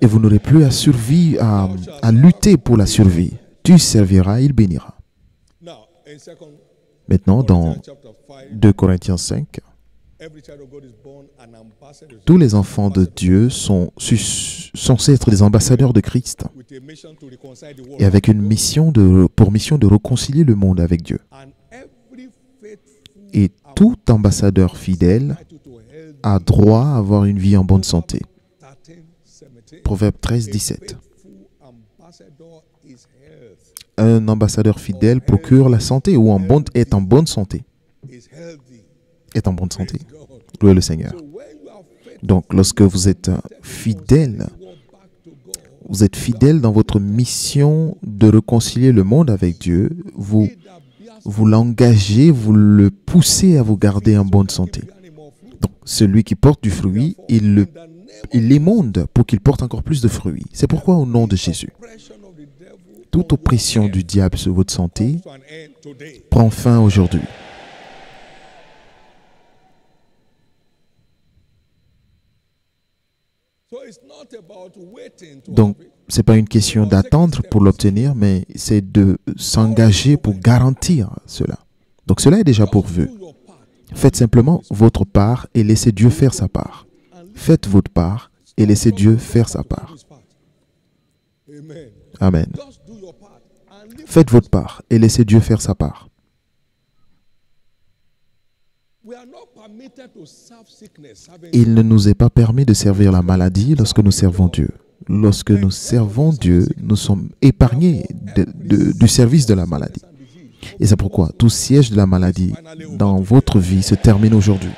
Et vous n'aurez plus à lutter pour la survie. Tu serviras, il bénira. Maintenant, dans 2 Corinthiens 5, tous les enfants de Dieu sont censés être des ambassadeurs de Christ et avec une mission pour mission de réconcilier le monde avec Dieu. Et tout ambassadeur fidèle a droit à avoir une vie en bonne santé. Proverbe 13, 17. Un ambassadeur fidèle procure la santé ou est en bonne santé. Est en bonne santé. Louez le Seigneur. Donc, lorsque vous êtes fidèle dans votre mission de réconcilier le monde avec Dieu, vous l'engagez, vous le poussez à vous garder en bonne santé. Donc, celui qui porte du fruit, il l'émonde pour qu'il porte encore plus de fruits. C'est pourquoi, au nom de Jésus, toute oppression du diable sur votre santé prend fin aujourd'hui. Donc, ce n'est pas une question d'attendre pour l'obtenir, mais c'est de s'engager pour garantir cela. Donc, cela est déjà pourvu. Faites simplement votre part et laissez Dieu faire sa part. Faites votre part et laissez Dieu faire sa part. Amen. Faites votre part et laissez Dieu faire sa part. Il ne nous est pas permis de servir la maladie lorsque nous servons Dieu. Lorsque nous servons Dieu, nous sommes épargnés du service de la maladie. Et c'est pourquoi tout siège de la maladie dans votre vie se termine aujourd'hui.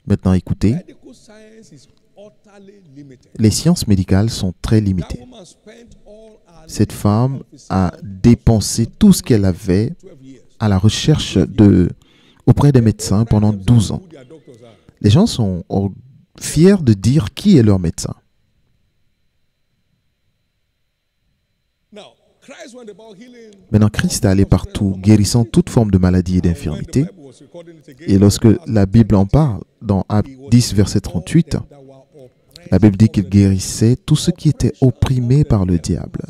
Maintenant, écoutez. Les sciences médicales sont très limitées. Cette femme a dépensé tout ce qu'elle avait à la recherche auprès des médecins pendant 12 ans. Les gens sont fiers de dire qui est leur médecin. Maintenant, Christ est allé partout, guérissant toute forme de maladie et d'infirmité. Et lorsque la Bible en parle, dans Actes 10, verset 38, la Bible dit qu'il guérissait tous ceux qui étaient opprimés par le diable.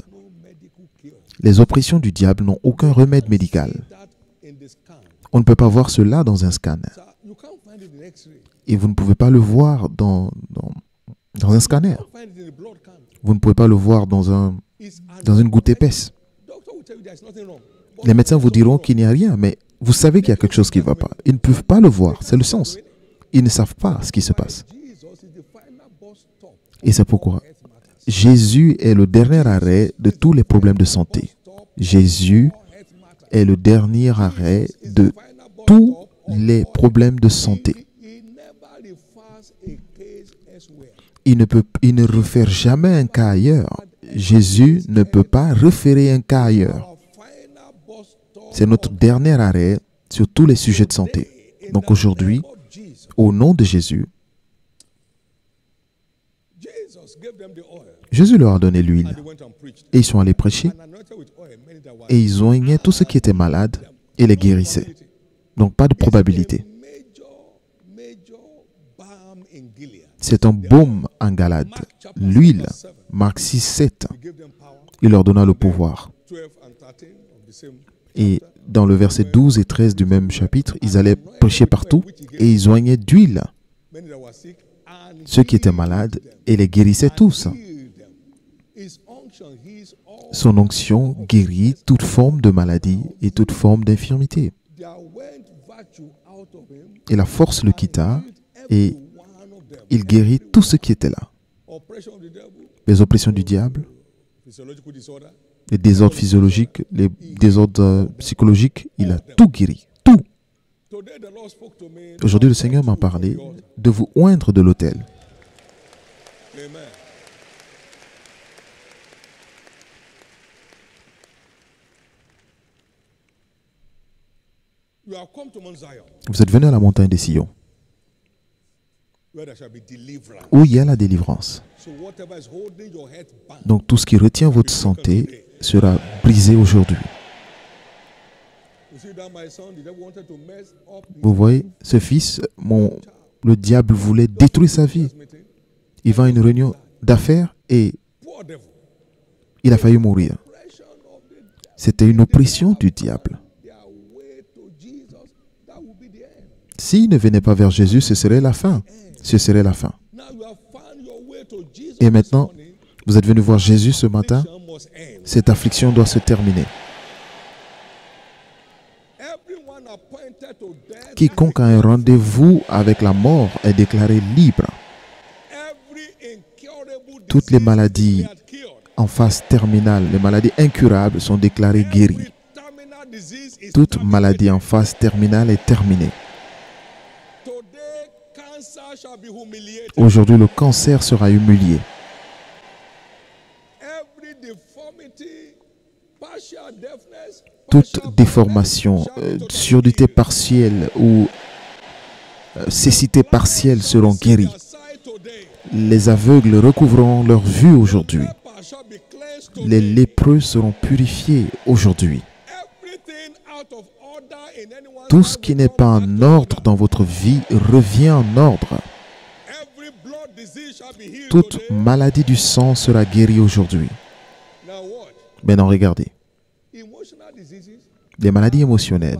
Les oppressions du diable n'ont aucun remède médical. On ne peut pas voir cela dans un scanner. Et vous ne pouvez pas le voir dans un scanner. Vous ne pouvez pas le voir dans une goutte épaisse. Les médecins vous diront qu'il n'y a rien, mais vous savez qu'il y a quelque chose qui ne va pas. Ils ne peuvent pas le voir, c'est le sens. Ils ne savent pas ce qui se passe. Et c'est pourquoi Jésus est le dernier arrêt de tous les problèmes de santé. Jésus est le dernier arrêt de tous les problèmes de santé. Il ne réfère jamais un cas ailleurs. Jésus ne peut pas référer un cas ailleurs. C'est notre dernier arrêt sur tous les sujets de santé. Donc aujourd'hui, au nom de Jésus, Jésus leur a donné l'huile. Et ils sont allés prêcher. Et ils ont oigné tous ceux qui étaient malades et les guérissaient. Donc pas de probabilité. C'est un baume en Galade. L'huile, Marc 6, 7, il leur donna le pouvoir. Et dans le verset 12 et 13 du même chapitre, ils allaient prêcher partout et ils oignaient d'huile ceux qui étaient malades et les guérissaient tous. Son onction guérit toute forme de maladie et toute forme d'infirmité. Et la force le quitta et il guérit tout ce qui était là. Les oppressions du diable, les désordres physiologiques, les désordres psychologiques, il a tout guéri. Tout. Aujourd'hui, le Seigneur m'a parlé de vous oindre de l'autel. Vous êtes venu à la montagne des Sion, où il y a la délivrance. Donc tout ce qui retient votre santé sera brisé aujourd'hui. Vous voyez, ce fils, le diable voulait détruire sa vie. Il va à une réunion d'affaires et il a failli mourir. C'était une oppression du diable. S'il ne venait pas vers Jésus, ce serait la fin. Ce serait la fin. Et maintenant, vous êtes venu voir Jésus ce matin. Cette affliction doit se terminer. Quiconque a un rendez-vous avec la mort est déclaré libre. Toutes les maladies en phase terminale, les maladies incurables sont déclarées guéries. Toute maladie en phase terminale est terminée. Aujourd'hui, le cancer sera humilié. Toute déformation, surdité partielle ou cécité partielle seront guéries. Les aveugles recouvreront leur vue aujourd'hui. Les lépreux seront purifiés aujourd'hui. Tout ce qui n'est pas en ordre dans votre vie revient en ordre. Toute maladie du sang sera guérie aujourd'hui. Maintenant, regardez. Les maladies émotionnelles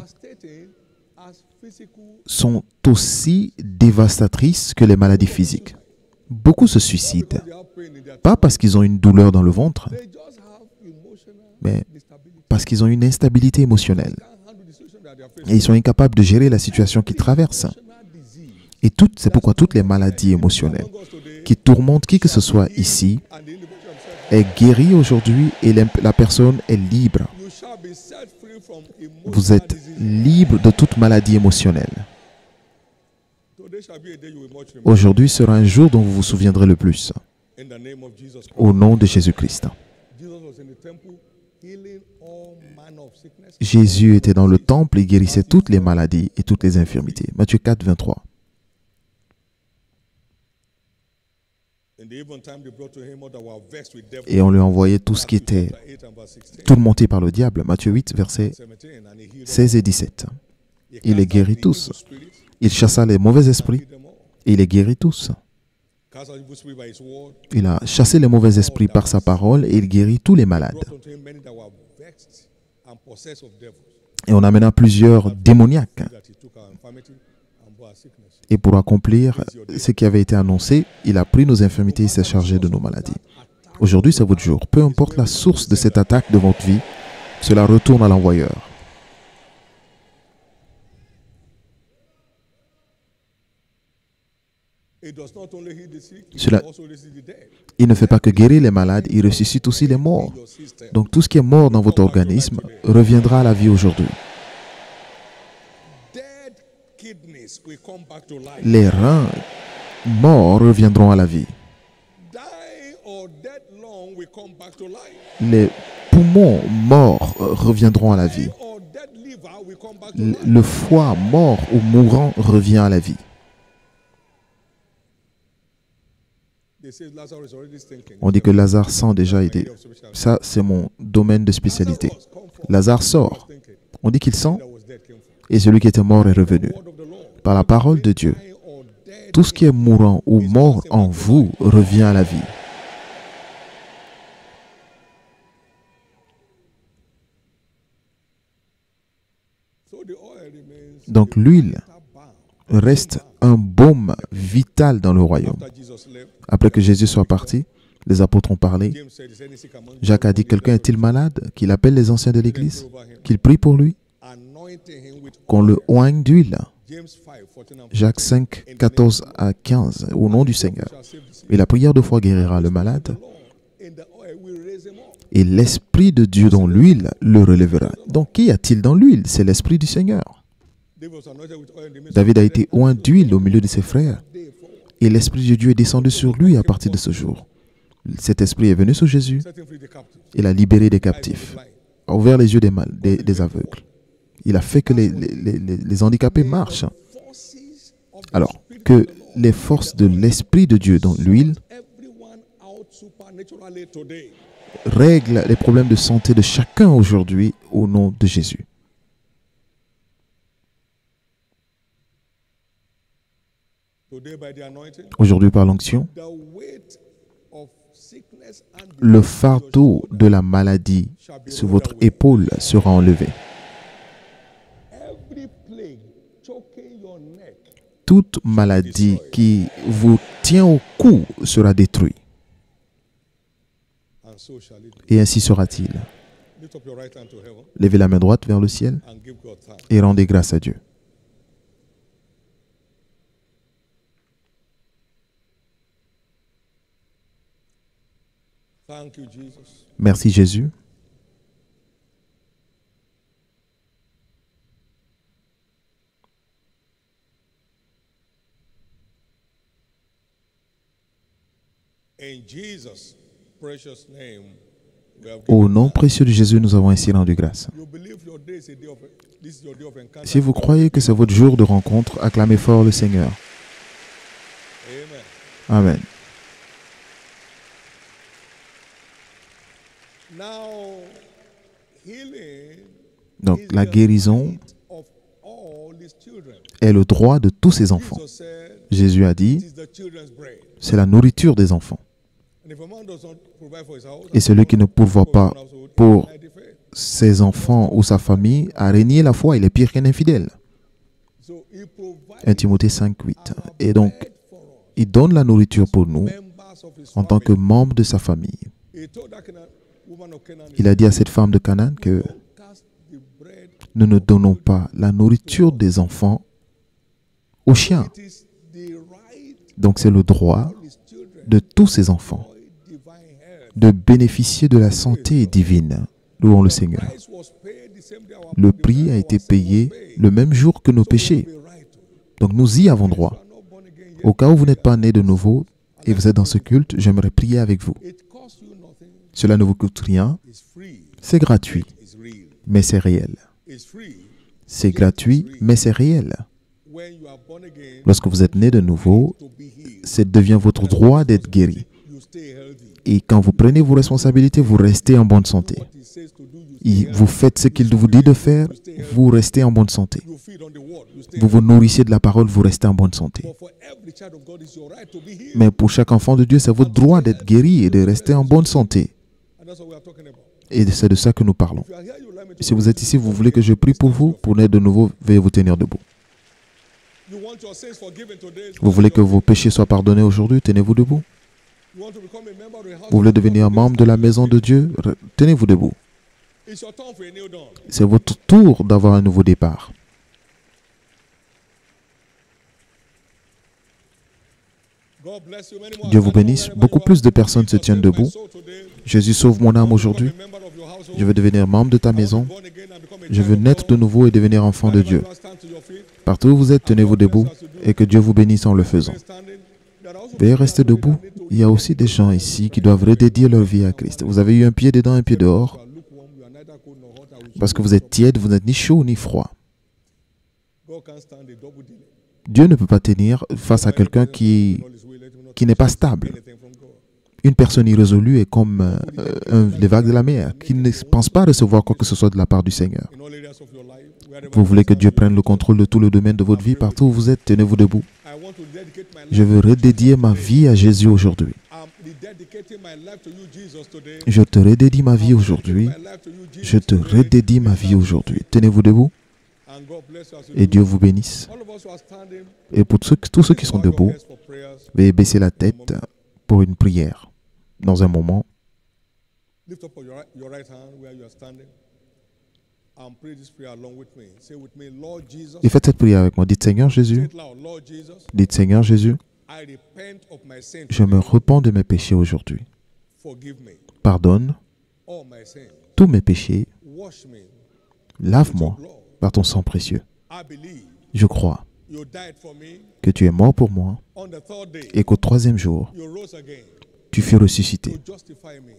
sont aussi dévastatrices que les maladies physiques. Beaucoup se suicident, pas parce qu'ils ont une douleur dans le ventre, mais parce qu'ils ont une instabilité émotionnelle. Et ils sont incapables de gérer la situation qu'ils traversent. Et c'est pourquoi toutes les maladies émotionnelles qui tourmentent qui que ce soit ici est guérie aujourd'hui et la personne est libre. Vous êtes libre de toute maladie émotionnelle. Aujourd'hui sera un jour dont vous vous souviendrez le plus. Au nom de Jésus-Christ. healing all manner of sickness. Jésus était dans le temple et guérissait toutes les maladies et toutes les infirmités. Matthieu 4, 23. In the eventime they brought to him all that were vexed with devils. Et on lui envoyait tout ce qui était Chapter 8 and verse 16. tourmenté par le diable. Matthieu 8, versets 17, and he healed 16 et 17. He Il les cast out guérit the tous. evil spirits, Il chassa les mauvais esprits healed them all. et il les guérit tous. Cast out evil spirits by his word. Il a chassé les mauvais esprits par sa parole et il guérit tous les malades. Brought unto him many that were vexed and possessed of devils, Et on amena plusieurs démoniaques. that he took our infirmity and bore our sickness. Et pour accomplir ce qui avait été annoncé, il a pris nos infirmités et s'est chargé de nos maladies. Aujourd'hui, c'est votre jour. Peu importe la source de cette attaque de votre vie, cela retourne à l'envoyeur. It does not only heal the sick, it Cela- also raises the dead. Il ne fait pas que guérir les malades, il ressuscite aussi les morts. Your system. Donc tout ce qui est mort dans votre organisme reviendra à la vie aujourd'hui. Dead kidneys will come back to life. Les reins morts reviendront à la vie. Die or dead lung will come back to life. Les poumons morts reviendront à la vie. Die or dead liver will come back to life. Le foie mort ou mourant revient à la vie. They say Lazarus is already thinking. On dit que Lazare sent déjà aider. Ça, c'est mon domaine de spécialité. Lazarus, come forth. Lazare sort. Thinking On dit qu'il sent that was dead came forth. et celui qui était mort est revenu. Word of the Lord. Par la parole de Dieu, Die or dead. tout ce qui est mourant ou mort en vous revient à la vie. So the oil remains Donc l'huile a balm. reste un baume vital dans le royaume. After Jesus left, Après que Jésus soit parti, les apôtres ont parlé. James said, is any sick among you? Jacques a dit, quelqu'un est-il malade? Qu'il appelle les anciens de l'Église, Over him, qu'il prie pour lui, anointing him with qu'on le oigne d'huile. James 5, 14 and Jacques 5, 14 à 15, au nom du Seigneur. shall save the sick. Et la prière de foi guérira le malade, Lord, in the oil will raise him up. et l'Esprit de Dieu dans l'huile le relèvera. Donc, qu'y a-t-il dans l'huile? C'est l'Esprit du Seigneur. David was anointed with oil in the midst David a été oint d'huile au milieu de ses frères, of the day forward, et l'Esprit de Dieu est descendu sur lui à partir de ce jour. Cet Esprit est venu sur Jésus, setting free the captives, il a libéré des eyes of the captifs, blind, a ouvert les yeux des aveugles. Il a fait que les handicapés marchent. forces of the Alors, Spirit que of the Lord, les forces de l'Esprit de Dieu dans l'huile everyone out supernaturally today. règlent les problèmes de santé de chacun aujourd'hui au nom de Jésus. Today by the anointing, Aujourd'hui, par l'onction, the weight of sickness and le fardeau de la maladie sur votre épaule sera enlevé. every plague choking your neck Toute maladie qui vous tient au cou sera détruite. and so shall it be. Et ainsi sera-t-il. Lift up your right hand to heaven Levez la main droite vers le ciel and give God thanks. et rendez grâce à Dieu. Thank you, Jesus. Merci Jésus. In Jesus' precious name, we have Au given nom précieux de Jésus, nous avons ainsi rendu grâce. You believe your day is a day of this is your day of encounter. Si vous croyez que c'est votre jour de rencontre, acclamez fort le Seigneur. Amen. Amen. Now, healing Donc is la the guérison right of all his children. est le droit de tous ses enfants. Jesus said, Jésus a it dit, is the children's bread. c'est la nourriture des enfants. And if a man does not provide for his house, Et celui qui ne pourvoit pas pour I defend. ses enfants ou sa famille a régné la foi, il est pire qu'un infidèle. So he provides 1 Timothée 5, 8. our Et donc, bread for us, il donne la nourriture pour nous members of his en tant que family. membres de sa famille. He told that woman of Canaan, Il a dit à cette femme de Canaan que don't cast the bread. nous ne donnons pas la nourriture des enfants aux chiens. It is the right Donc c'est le droit of his children de tous ses enfants for divine health. de bénéficier de la santé divine. Louons le Seigneur. Price was paid the same day our Le prix a été payé le même jour que nos péchés. be right. Donc nous y avons droit. You are not born again yet. Au cas où vous n'êtes pas né de nouveau et vous êtes dans ce culte, j'aimerais prier avec vous. It costs you nothing. Cela ne vous coûte rien, It's free. C'est gratuit, It's real. mais c'est réel. It's free. C'est gratuit, mais c'est réel. When you are born again, Lorsque vous êtes né de nouveau, to be healed, ça devient votre droit d'être guéri. you stay healthy. Et quand vous prenez vos responsabilités, vous restez en bonne santé. What he says to do, you Et vous faites ce qu'il vous dit de faire, vous restez en bonne santé. you feed on the word, you stay Vous vous nourrissez de la parole, vous restez en bonne santé. But for every child of God, it's your right to be healed. Mais pour chaque enfant de Dieu, c'est votre droit d'être guéri et de rester en bonne santé. And that's what we are talking about. Et c'est de ça que nous parlons. If you are here, you like me to Si vous êtes ici, vous voulez que je prie pour vous, pour naître de nouveau, veuillez vous tenir debout. You want your sins forgiven today. Vous voulez que vos péchés soient pardonnés aujourd'hui, tenez-vous debout. You want to become a member of the house. Vous voulez devenir membre de la maison de Dieu, tenez-vous debout. It's your turn for a new dawn. C'est votre tour d'avoir un nouveau départ. God bless you. Many more Dieu vous bénisse. Beaucoup plus de personnes se tiennent debout. Jésus sauve mon âme aujourd'hui. Je veux devenir membre de ta maison. Je veux naître de nouveau et devenir enfant de Dieu. Partout où vous êtes, tenez-vous debout et que Dieu vous bénisse en le faisant. Veuillez rester debout. Il y a aussi des gens ici qui doivent redédier leur vie à Christ. Vous avez eu un pied dedans, un pied dehors. Parce que vous êtes tiède, vous n'êtes ni chaud ni froid. Dieu ne peut pas tenir face à quelqu'un qui n'est pas stable. Une personne irrésolue est comme les vagues de la mer, qui ne pense pas recevoir quoi que ce soit de la part du Seigneur. Vous voulez que Dieu prenne le contrôle de tout le domaine de votre vie, partout où vous êtes, tenez-vous debout. Je veux redédier ma vie à Jésus aujourd'hui. Je te redédie ma vie aujourd'hui. Je te redédie ma vie aujourd'hui. Tenez-vous debout et Dieu vous bénisse. Et pour tous ceux qui sont debout, veuillez baisser la tête pour une prière. Dans un moment, Lift up your right hand where you are standing and pray this prayer along with me. Say with me, Lord Jesus. et faites cette prière avec moi. Dites Seigneur Say Jésus, it loud. Lord Jesus, dites Seigneur Jésus, I repent of my sin. je me repens de mes péchés aujourd'hui. Forgive me Pardonne all my sins. tous mes péchés. Wash me. Lave-moi Blood. par ton sang précieux. I believe Je crois you died for me que tu es mort pour moi on the third day. et qu'au troisième jour, You rose again tu fus ressuscité to justify me.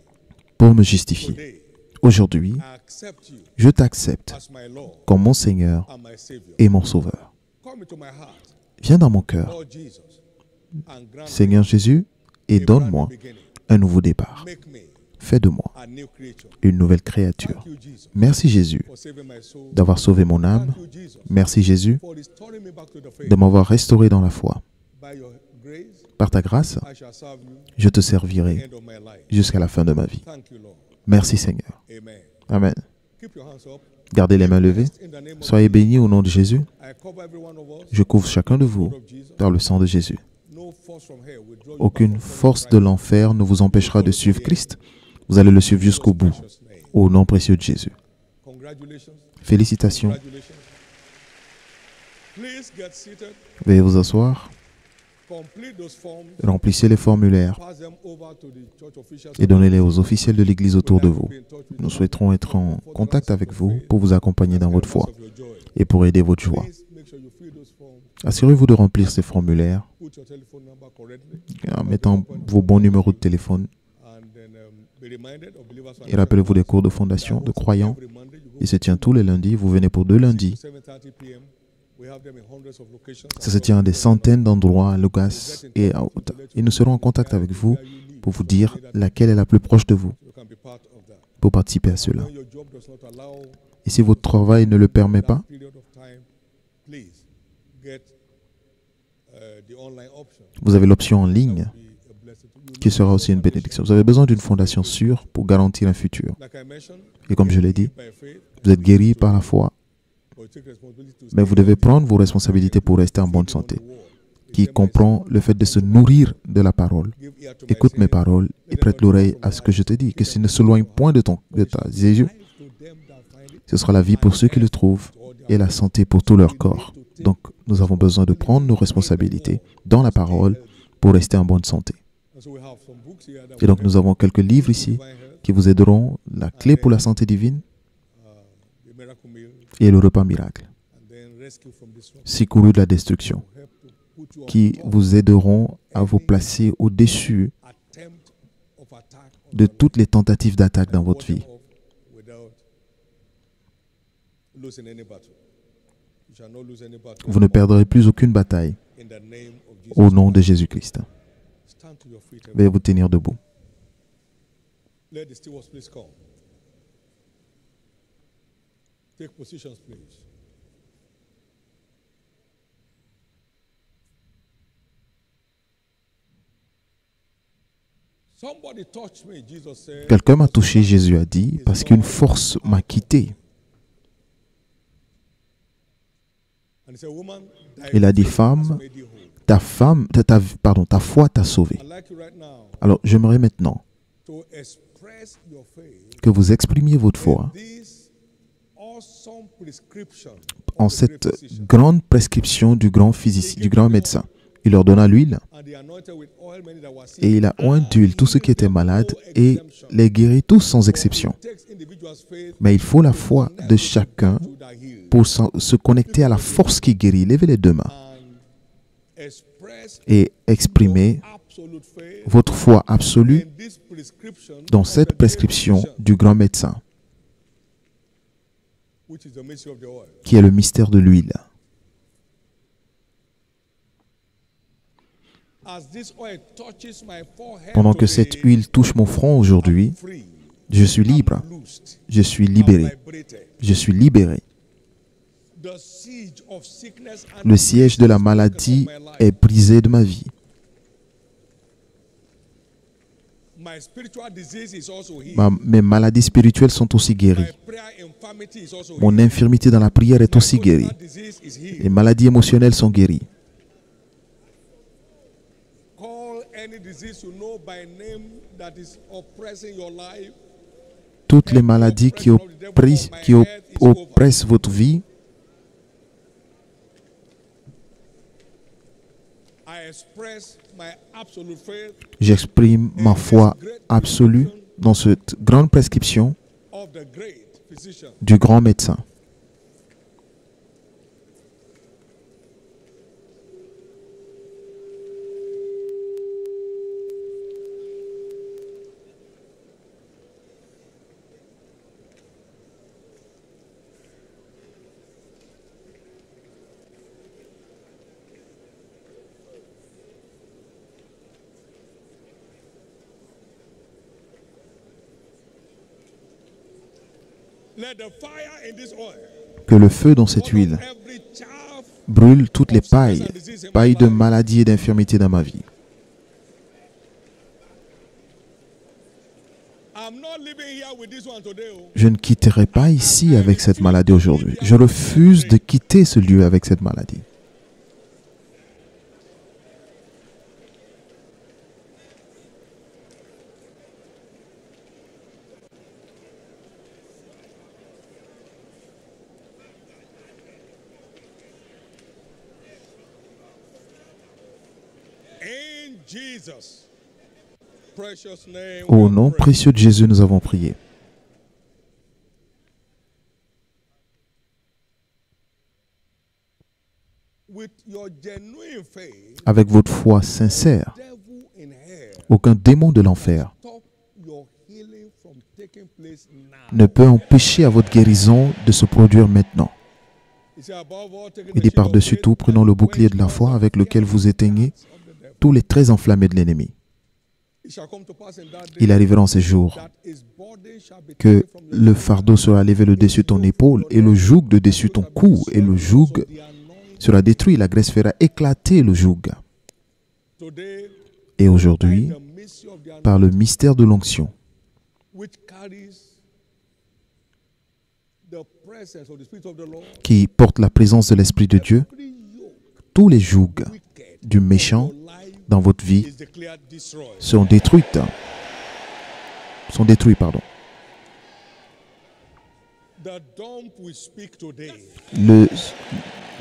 pour me justifier. Today, Aujourd'hui, I accept you je t'accepte as my Lord comme mon Seigneur and my Savior. et mon Sauveur. Come into my heart, Viens dans mon cœur, Lord Jesus, and grant Seigneur Jésus, et me a brand donne-moi new beginning. un nouveau départ. Make me Fais de moi a new creature. une nouvelle créature. Thank you, Jesus, Merci Jésus for saving my soul. d'avoir sauvé mon âme. Thank you, Jesus, Merci Jésus for restoring me back to the faith. de m'avoir restauré dans la foi. By your grace, Par ta grâce, I shall serve you je te to the servirai end of my life. jusqu'à la fin de ma vie. Thank you, Lord. Merci Seigneur. Amen. Amen. Keep your hands up. Gardez les mains levées. In the name of Soyez bénis au nom de Jésus. I cover every one of us. Je couvre chacun de vous Blood of Jesus. par le sang de Jésus. No force from hell will draw you Aucune back from force Christ. de l'enfer ne vous empêchera de suivre Christ. Vous allez le suivre jusqu'au bout, Precious name. au nom précieux de Jésus. Congratulations. Félicitations. Congratulations. Please get seated. Veuillez vous asseoir. Complete those forms. Remplissez les formulaires Pass them over to the church officials. et donnez-les aux officiels de l'Église autour de vous. Nous souhaiterons être en contact avec vous pour vous accompagner dans votre foi et pour aider votre joie. Please make sure you fill those forms. Assurez-vous de remplir ces formulaires Put your telephone number correctly. en mettant vos bons numéros de téléphone And then be reminded of believers. et rappelez-vous des cours de fondation de croyants. Every Monday, you go Il se tient tous les lundis. Vous venez pour 2 lundis. 7:30 p.m. We have them in hundreds of locations. Ça se tient à des centaines d'endroits à Lucas et à Haute. Et nous serons en contact avec vous pour vous dire laquelle est la plus proche de vous You can be part of that. pour participer à cela. When your job does not allow Et si votre travail ne le permet pas, period of time, please get the online option. vous avez l'option en ligne Be a blessing to you. qui sera aussi une bénédiction. Vous avez besoin d'une fondation sûre pour garantir un futur. Like I mentioned, Et comme je l'ai dit, by faith, vous êtes guéri par la foi, but you take responsibility to mais vous devez prendre vos responsabilités pour rester en bonne santé, qui comprend le fait de se nourrir de la parole. give ear to my Écoute mes saying, paroles et prête l'oreille à ce que je te dis, que s'il ne s'éloigne point de ta Jésus, life to them that find it, ce sera la vie pour ceux qui le trouvent et la santé pour tout leur corps. Donc, nous avons besoin de prendre nos responsabilités dans la parole pour rester en bonne santé. and so we have some books here that Et donc, nous avons quelques livres ici divine health, qui vous aideront, la clé pour la santé divine the miracle meal, et le repas miracle, and then rescue from destruction. secouru de la destruction, Help to put you on qui vous aideront à vous placer au-dessus attempt of attack on de toutes les tentatives d'attaque dans votre vie. without losing any battle. You shall not lose any battle. Vous ne perdrez plus aucune bataille In the name of Jesus. au nom de Jésus-Christ. Stand to your feet. Veuillez vous tenir debout. Let the stewards please come. Take positions, please. Somebody touched me, Jesus said. Quelqu'un m'a touché, Jésus a dit, parce qu'une force m'a quitté. And he said, woman, Il a dit, femme, ta foi t'a sauvé. I'd like you right now Alors, j'aimerais maintenant to express your faith que vous exprimiez votre foi this awesome prescription en of the cette great physician, grande prescription du grand physicien, du grand médecin. Il leur donna l'huile and he anointed with oil many that were sick, et il a oint d'huile tous ceux qui étaient malades et les guérit tous sans exception. It takes individual's faith Mais il faut la foi de chacun to that heal pour se connecter à la force qui guérit. Levez les deux mains and express et exprimer absolute faith votre foi absolue in this prescription dans of cette the great prescription physician, du grand médecin, which is the mystery of the oil. qui est le mystère de l'huile. As this oil touches my forehead Pendant que today, cette huile touche mon front aujourd'hui, free, je suis libre, loosed, je suis and libéré, liberated. je suis libéré. The siege of sickness and Le siège de la disease is maladie broken from my life. est brisé de ma vie. My spiritual disease is also healed. Mes maladies spirituelles sont aussi My guéries. prayer infirmity is also Mon healed. infirmité dans la prière est My aussi guérie. emotional disease is healed. Les maladies émotionnelles sont guéries. Call any disease you know by name that is oppressing your life. Toutes les maladies qui oppressent votre vie, I express my absolute faith j'exprime ma foi absolue dans cette grande prescription of the great physician. du grand médecin. Let the fire in this oil Que le feu dans cette huile every chaff brûle toutes les pailles de maladies et d'infirmités dans ma vie. I'm not living here with this one today. Oh. Je ne quitterai pas ici avec cette maladie aujourd'hui. Je refuse de quitter ce lieu avec cette maladie. In Jesus' precious name. Au we nom pray. précieux de Jésus, nous avons prié. With your genuine faith, Avec votre foi sincère, devil in hell aucun démon de l'enfer stop your healing from taking place now. ne peut empêcher à votre guérison de se produire maintenant. He said, above all, taking Il the dit shield of par-dessus faith tout, prenons le and bouclier de la quench foi all avec the lequel vous éteignez darts of the devil. tous les traits enflammés de l'ennemi. It shall come to pass in that day Il arrivera en ces jours that his body shall be que taken from your le fardeau sera levé le dessus de ton épaule et le joug de dessus ton cou et le joug the anointing. sera détruit, la graisse fera éclater le joug. Today, Et aujourd'hui, the mystery of the par le mystère de l'onction, which carries the presence of the Spirit of the Lord, qui porte la présence de l'Esprit de Dieu, every yoke tous les jougs wicked du méchant your life dans votre vie is declared destroyed. sont détruites. Sont détruits, pardon. The dumb will speak today.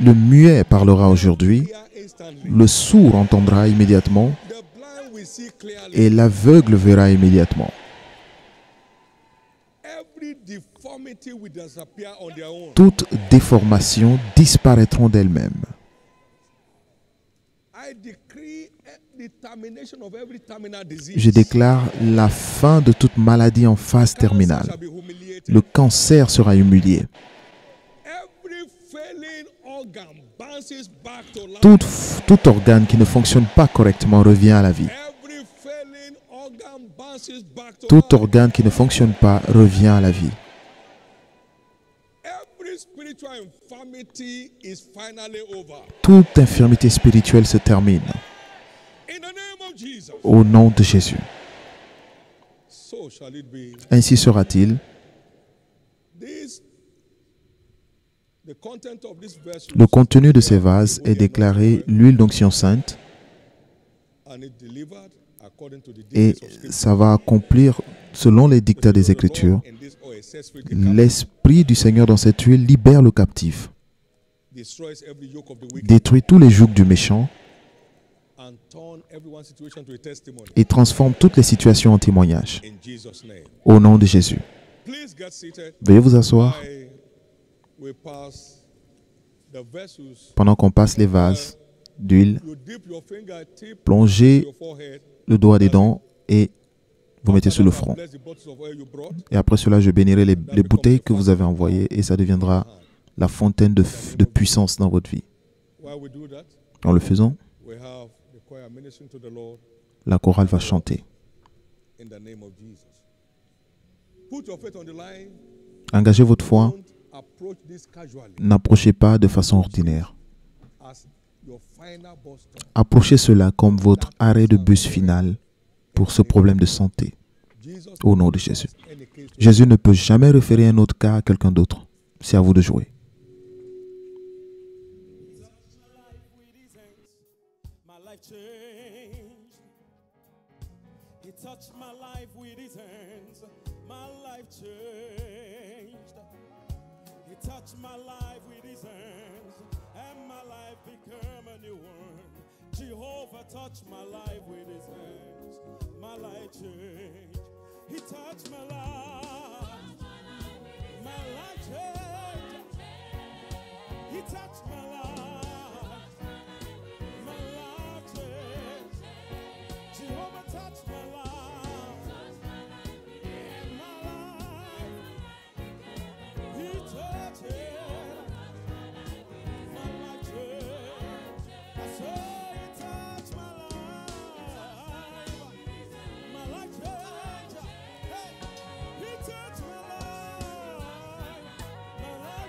Le muet parlera aujourd'hui, Hear instantly. le sourd entendra immédiatement The blind will see clearly. et l'aveugle verra immédiatement. Every deformity will disappear on their own. Toutes déformations disparaîtront d'elles-mêmes. I decree the termination of every terminal disease. Je déclare la fin de toute maladie en phase Cancer terminale. shall be humiliated. Le cancer sera humilié. Every failing organ bounces back to life. Tout organe qui ne fonctionne pas correctement revient à la vie. Every failing organ bounces back to Tout life. organe qui ne fonctionne pas revient à la vie. Every spiritual infirmity is finally over. Toute infirmité spirituelle se termine In the name of Jesus. au nom de Jésus. So shall it be. Ainsi sera-t-il. The content of this verse Le contenu de ces vases est déclaré l'huile d'onction sainte and it delivered according to the et dictates of Scripture. ça va accomplir selon les dictats des Écritures. In this oil sets free the captive, L'Esprit du Seigneur dans cette huile libère le captif, destroys every yoke of the wicked, détruit tous les jougs du méchant and turn everyone's situation to a testimony. et transforme toutes les situations en témoignage. In Jesus' name. Au nom de Jésus. Please get seated. Veuillez vous asseoir We pass the vessels. pendant qu'on passe les vases d'huile. You dip your fingertip Plongez to your forehead. le doigt dedans et vous mettez sur le front. Bless the bottles of oil you brought. Et après cela, je bénirai les bouteilles que vous avez envoyées et ça deviendra la fontaine de puissance dans votre vie. While we do that, En le faisant, we have the choir ministering to the Lord la chorale va chanter. in the name of Jesus. Put your faith on the line. Engagez votre foi. Don't approach this casually N'approchez pas de façon ordinaire. as your final bus stop. Approchez cela comme votre arrêt de bus final pour ce problème de santé. Jesus Au nom de Jésus. any case to Jésus ne peut jamais référer un autre cas à quelqu'un d'autre. C'est à vous de jouer. My life changed. He touched my life with his hands. My life changed. He touched my life with his hands. And my life became a new one. Jehovah touched my life with his hands. My life changed. He touched my life. My life changed. He touched my life. My life changed. Jehovah touched my life. And my life, He touched it. My life changed. I say He touched my life. My life changed. Hey, He touched my life. My life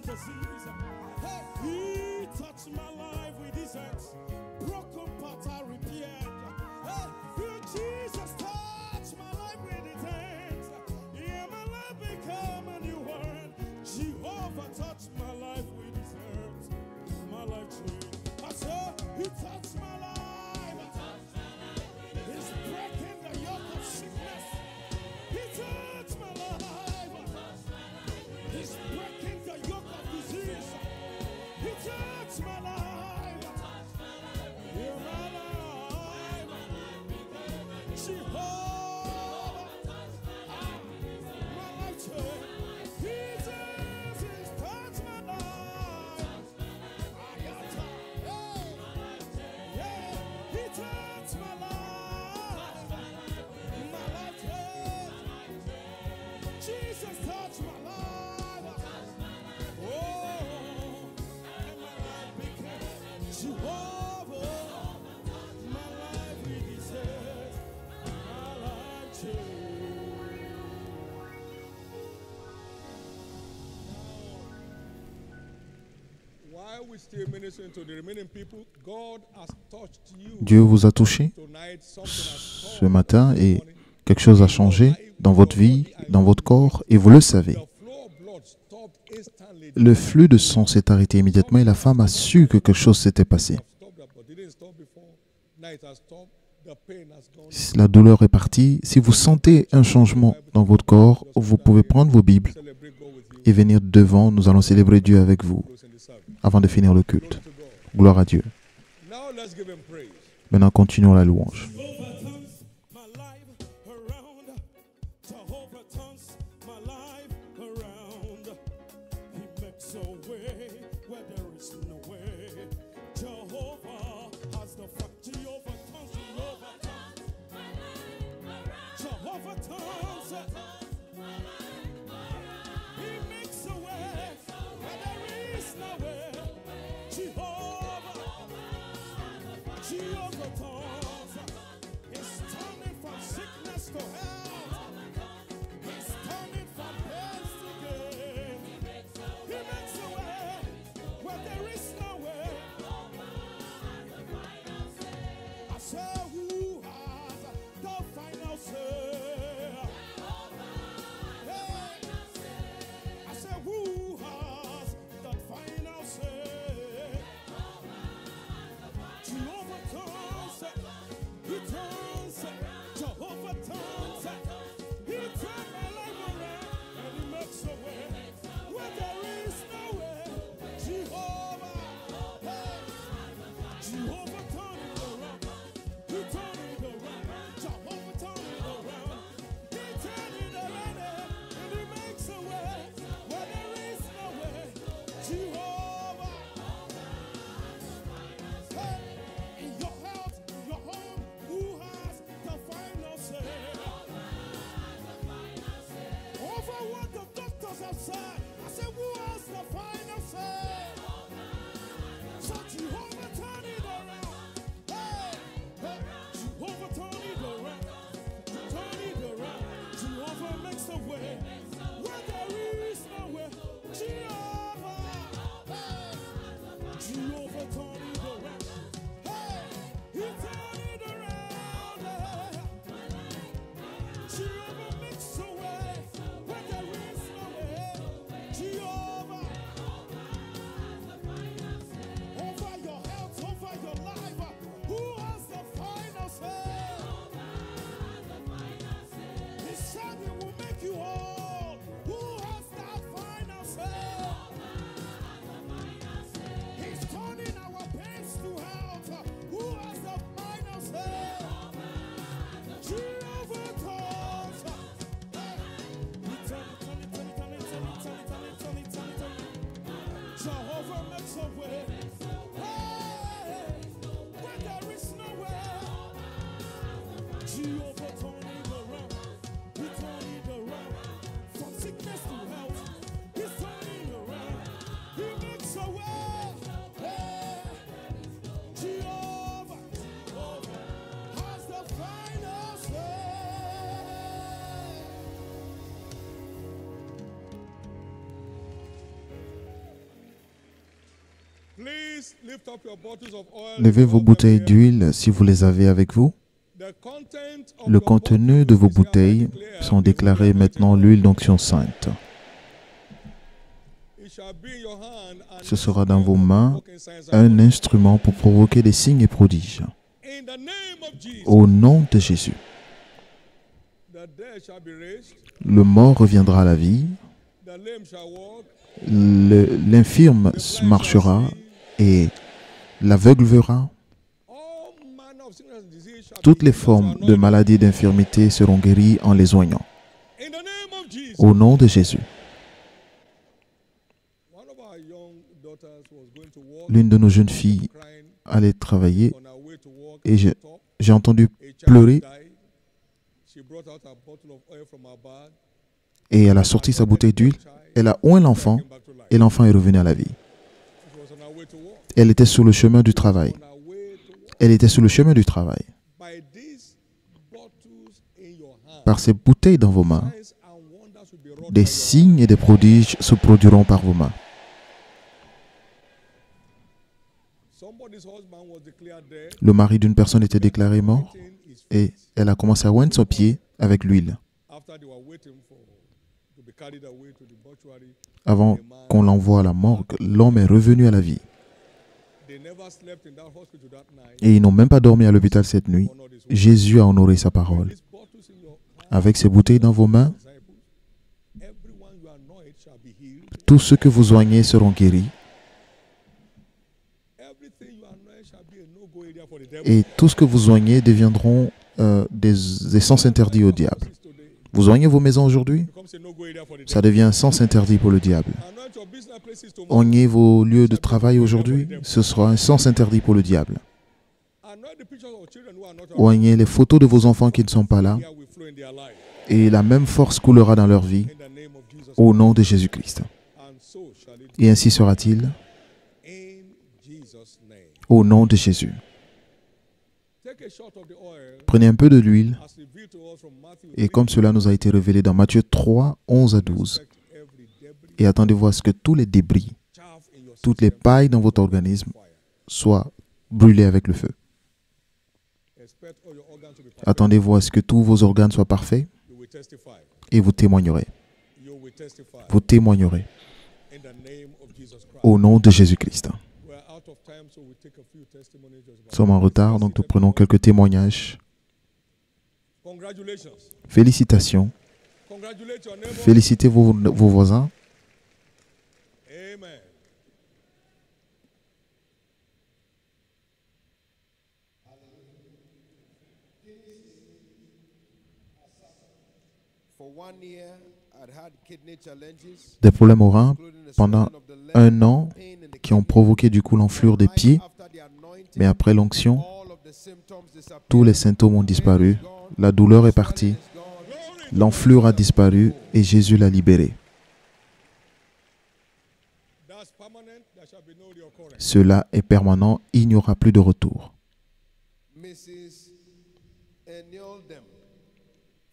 disease. Hey, he touched my life with his hands. Broken parts are repaired. Hey, Jesus touched my life with his hands. Yeah, my life became a new world. Jehovah touched my life with his hands. My life changed. I said, he touched my life. He's breaking the yoke of sickness. He touched my life. He's breaking the yoke of disease. He touched my life. You're my life. Jehovah. My life changed. Jesus has touched my life. Yeah, he touched my life. My life changed. Jesus touched my life. Oh, and my life became Jehovah. My life with his hands. My life changed. While we still ministering to the remaining people, God has touched you Dieu vous a touché tonight. Something has ce matin et quelque chose a changé dans votre vie, dans votre corps, et vous le savez. The flow of blood stopped instantly. Le flux de sang s'est arrêté immédiatement et la femme a su que quelque chose s'était passé. Stopped that, but it didn't stop before. Now it has stopped. The pain has gone. La douleur est partie. Si vous sentez un changement dans votre corps, vous pouvez prendre vos Bibles Celebrate God with you. et venir devant. Nous allons célébrer Dieu avec vous Close in the service. avant de finir le culte. To God. Gloire à Dieu. Now let's give him praise. Maintenant, continuons la louange. Jehovah turns my life around. Jehovah turns my life around. He makes a way where there is no way. Jehovah has the fight. Jehovah turns my life around. Jehovah turns. He makes a way where there is no way. Jehovah turns. He's turning from sickness to health. He's turning from pain to gain. He makes a way where there is no way. I say, who has the final say? Hey. I say, who has the final say? Jehovah turns, he turns, Jehovah turns, he turns my life around, and he makes a way where there is no way. Jehovah, hey, Jehovah turn it around, he turn it around, Jehovah turn it around, he turn it around, and he makes a way where there is no way. Jehovah. Hey, in your health, your home, who has the final say? Over what the doctors have said, I said, who has the final say? So Jehovah turn it around, Please lift up your bottles of oil. Levez vos bouteilles d'huile si vous les avez avec vous. The content of Le your contenu de vos bottles is bouteilles declared sont with déclarés the maintenant anointing l'huile d'onction sainte. oil. It shall be in your hand and Ce sera dans vos instrument mains of working signs and un wonders. instrument pour provoquer des signes et prodiges. In the name of Jesus, Au nom de Jésus, the dead shall be raised, le mort reviendra à la vie, the lame shall walk, l'infirme marchera et l'aveugle verra. all manner of sickness and disease shall Toutes be les healed formes unto de anointing. maladies et d'infirmités seront guéries en les oignant. In the name of Jesus, Au nom de Jésus. one of our young daughters was going to walk, L'une de nos jeunes filles crying allait travailler on her way to work. et at the top. j'ai entendu A child pleurer died. She brought out a bottle of oil from her bag. et elle a sorti sa bouteille d'huile. Elle a oint l'enfant Came back to life. et l'enfant est revenu à la vie. She was on her way to work. Elle était sur le chemin du travail. On her way to work. Elle était sur le chemin du travail. By these bottles in your hand, Par ces bouteilles dans vos mains, signs and wonders will be wrought des by your signes et des prodiges se produiront par vos mains. hand. Somebody's husband was declared dead. Le mari d'une personne était déclaré mort Anointing his et feet. elle a commencé à oindre son pied avec l'huile. After they were waiting to be carried away to the mortuary, Avant qu'on l'envoie à la morgue, l'homme est revenu à la vie. they never slept in that hospital that night. Et ils n'ont même pas dormi à l'hôpital cette nuit. Jésus a honoré sa parole. These bottles in your hand, Avec ces bouteilles dans vos mains, disciples, everyone you anoint shall be healed. tous ceux que vous oignez seront guéris Everything you anoint shall be a no-go area for the devil. et tout ce que vous oignez deviendront des sens interdits au diable. Vous oignez vos maisons aujourd'hui, Becomes a no-go area for the ça devil. devient un sens interdit pour le diable. Anoint your business places tomorrow. Oignez vos lieux de travail aujourd'hui, ce sera un sens interdit pour le diable. Anoint the pictures of children who are not around. Oignez les photos de vos enfants qui ne sont pas là Here will flow in their life. et la même force coulera dans leur vie In the name of Jesus. au nom de Jésus-Christ. And so shall it Et ainsi sera-t-il be in Jesus' name. au nom de Jésus. Take a shot of the oil Prenez un peu de l'huile as revealed to us from Matthew et comme cela nous a été révélé dans Matthieu 3, 11 à 12, Expect every debris, et attendez-vous à ce que tous les débris, chaff in your toutes les system pailles dans votre organisme fire. soient brûlées avec le feu. Expect all your organs to be perfect. Attendez-vous à ce que tous vos organes soient parfaits You will testify. et vous témoignerez. You will testify Vous témoignerez in the name of Jesus Christ. au nom de Jésus-Christ. We're out of time, so we take a few testimonies. just about- Nous sommes en retard, donc nous prenons quelques témoignages. Congratulations. Félicitations. Congratulate your neighbor. Félicitez vos voisins. Amen. For 1 year, I'd had kidney challenges, Des problèmes aux reins including the pendant swelling of the leg, un an pain in the qui ont provoqué du coup l'enflure des right pieds, after the anointing, mais après l'onction, all of the symptoms disappeared. tous les symptômes ont disparu, la douleur est partie, It's gone. l'enflure a disparu et Jésus l'a libéré. That's permanent. There shall be no reoccurrence. Cela est permanent, il n'y aura plus de retour. Mrs. Enioldem,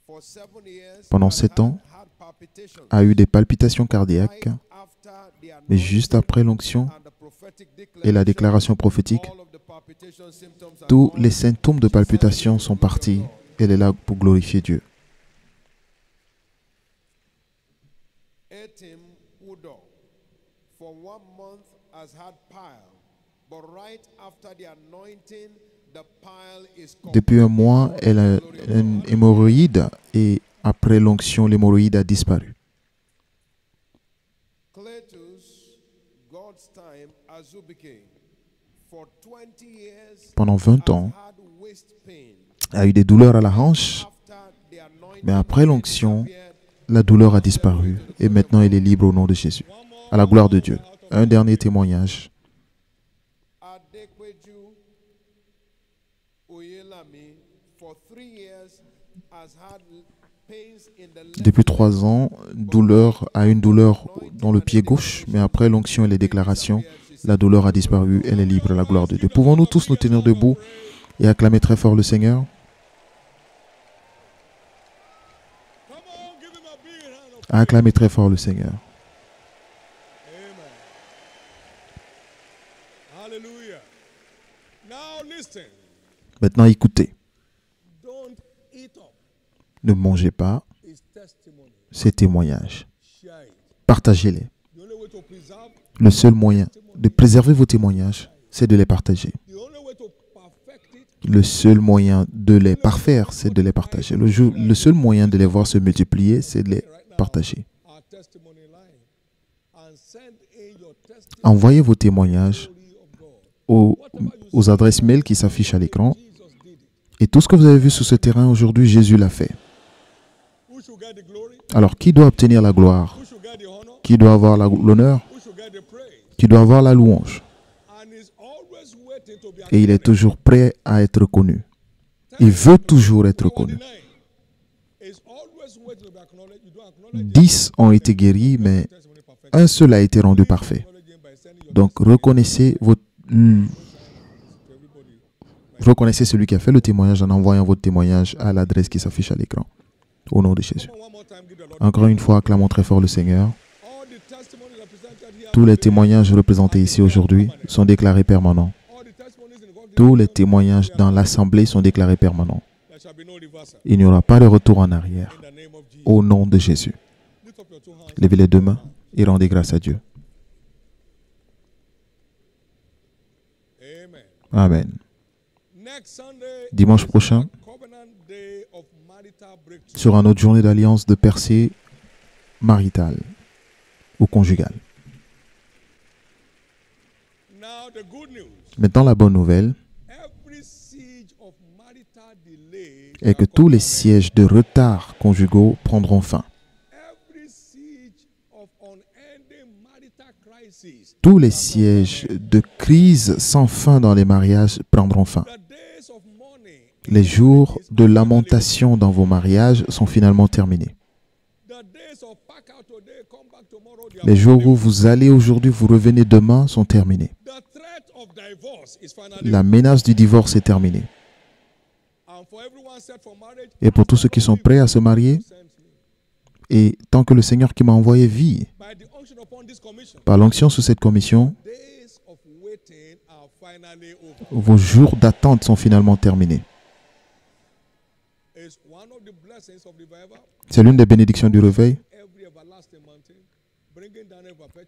for 7 years, Pendant I've 7 ans, had palpitations. a eu des palpitations cardiaques, Right after the mais juste anointing après l'onction and the prophetic et la declaration, déclaration prophétique, all of the palpitation symptoms are tous gone. les symptômes de palpitation sont partis. Elle est là pour glorifier Dieu. Etim Udo, for 1 month has had pile, but right after the anointing, the pile is Depuis un mois, elle a une hémorroïde et après l'onction, l'hémorroïde a disparu. Cletus, God's time, Azubike, for 20 years, Pendant 20 ans, had waist pain. a eu des douleurs à la hanche, After the anointing, mais après l'onction, disappeared. la douleur a disparu et maintenant elle est libre au nom de Jésus. À la gloire de Dieu. Un dernier témoignage. Adekweju Oyelami, for 3 years, has had pains in the left Depuis 3 ans, a une douleur dans le pied gauche, mais après l'onction et les déclarations, la douleur a disparu, elle est libre à la gloire de Dieu. Pouvons-nous tous nous tenir debout et acclamer très fort le Seigneur? Come on, give him a big hand of Acclamer très fort le Seigneur. Amen. Now listen. Maintenant, écoutez. Don't eat up Ne mangez pas his testimony. ces témoignages. Share it. Partagez-les. The only way to preserve, Le seul moyen de préserver vos témoignages, c'est de les partager. the only way to perfect it, Le seul moyen de les parfaire, c'est de les partager. Le seul moyen de les voir se multiplier, c'est de les partager. our testimony line. And send in your testimony Envoyez vos témoignages of God. aux adresses mail qui s'affichent à l'écran. Jesus did it. Et tout ce que vous avez vu sur ce terrain aujourd'hui, Jésus l'a fait. Who should get the glory? Alors, qui doit obtenir la gloire? Who should get the honor? Qui doit avoir l'honneur? Who should get the praise? Qui doit avoir la louange? And is always waiting to be Et il est toujours prêt à être reconnu. Il veut toujours être reconnu. 10 ont été guéris, mais un seul a été rendu parfait. Donc, reconnaissez celui qui a fait le témoignage en envoyant votre témoignage à l'adresse qui s'affiche à l'écran. Au nom de Jésus. Encore une fois, acclamons très fort le Seigneur. Tous les témoignages représentés ici aujourd'hui sont déclarés permanents. Tous les témoignages dans l'Assemblée sont déclarés permanents. Il n'y aura pas de retour en arrière. Au nom de Jésus. Levez les deux mains et rendez grâce à Dieu. Amen. Dimanche prochain, sera notre journée d'alliance de percée maritale ou conjugale. Maintenant, la bonne nouvelle est que tous les sièges de retard conjugaux prendront fin. Tous les sièges de crise sans fin dans les mariages prendront fin. Les jours de lamentation dans vos mariages sont finalement terminés. Les jours où vous allez aujourd'hui, vous revenez demain sont terminés. La menace du divorce est terminée. Et pour tous ceux qui sont prêts à se marier, et tant que le Seigneur qui m'a envoyé vit, par l'onction sous cette commission, vos jours d'attente sont finalement terminés. C'est l'une des bénédictions du réveil.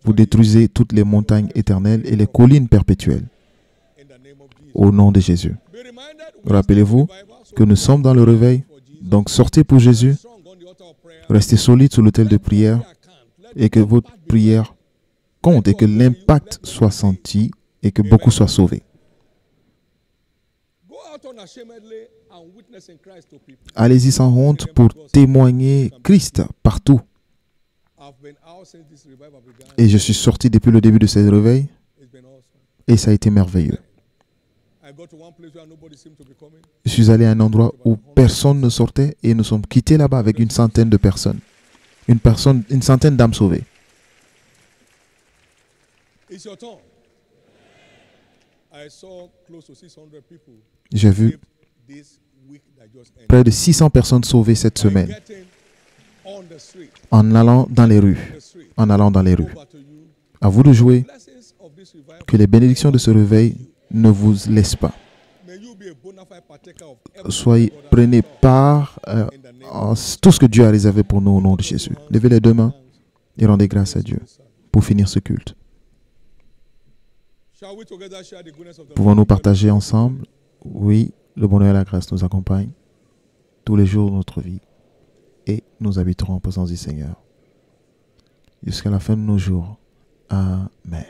Vous détruisez toutes les montagnes éternelles et les collines perpétuelles. Au nom de Jésus. Rappelez-vous que nous sommes dans le réveil. Donc sortez pour Jésus. Restez solide sur l'autel de prière et que votre prière compte et que l'impact soit senti et que beaucoup soient sauvés. Allez-y sans honte pour témoigner Christ partout. Et je suis sorti depuis le début de ce réveil et ça a été merveilleux. Je suis allé à un endroit où personne ne sortait et nous sommes quittés là-bas avec une centaine de personnes. Une centaine d'âmes sauvées. J'ai vu près de 600 personnes sauvées cette semaine en allant dans les rues. À vous de jouer. Que les bénédictions de ce réveil ne vous laissent pas. Prenez part à tout ce que Dieu a réservé pour nous au nom de Jésus. Levez les deux mains et rendez grâce à Dieu pour finir ce culte. Pouvons-nous partager ensemble? Oui, le bonheur et la grâce nous accompagnent tous les jours de notre vie et nous habiterons en présence du Seigneur jusqu'à la fin de nos jours. Amen.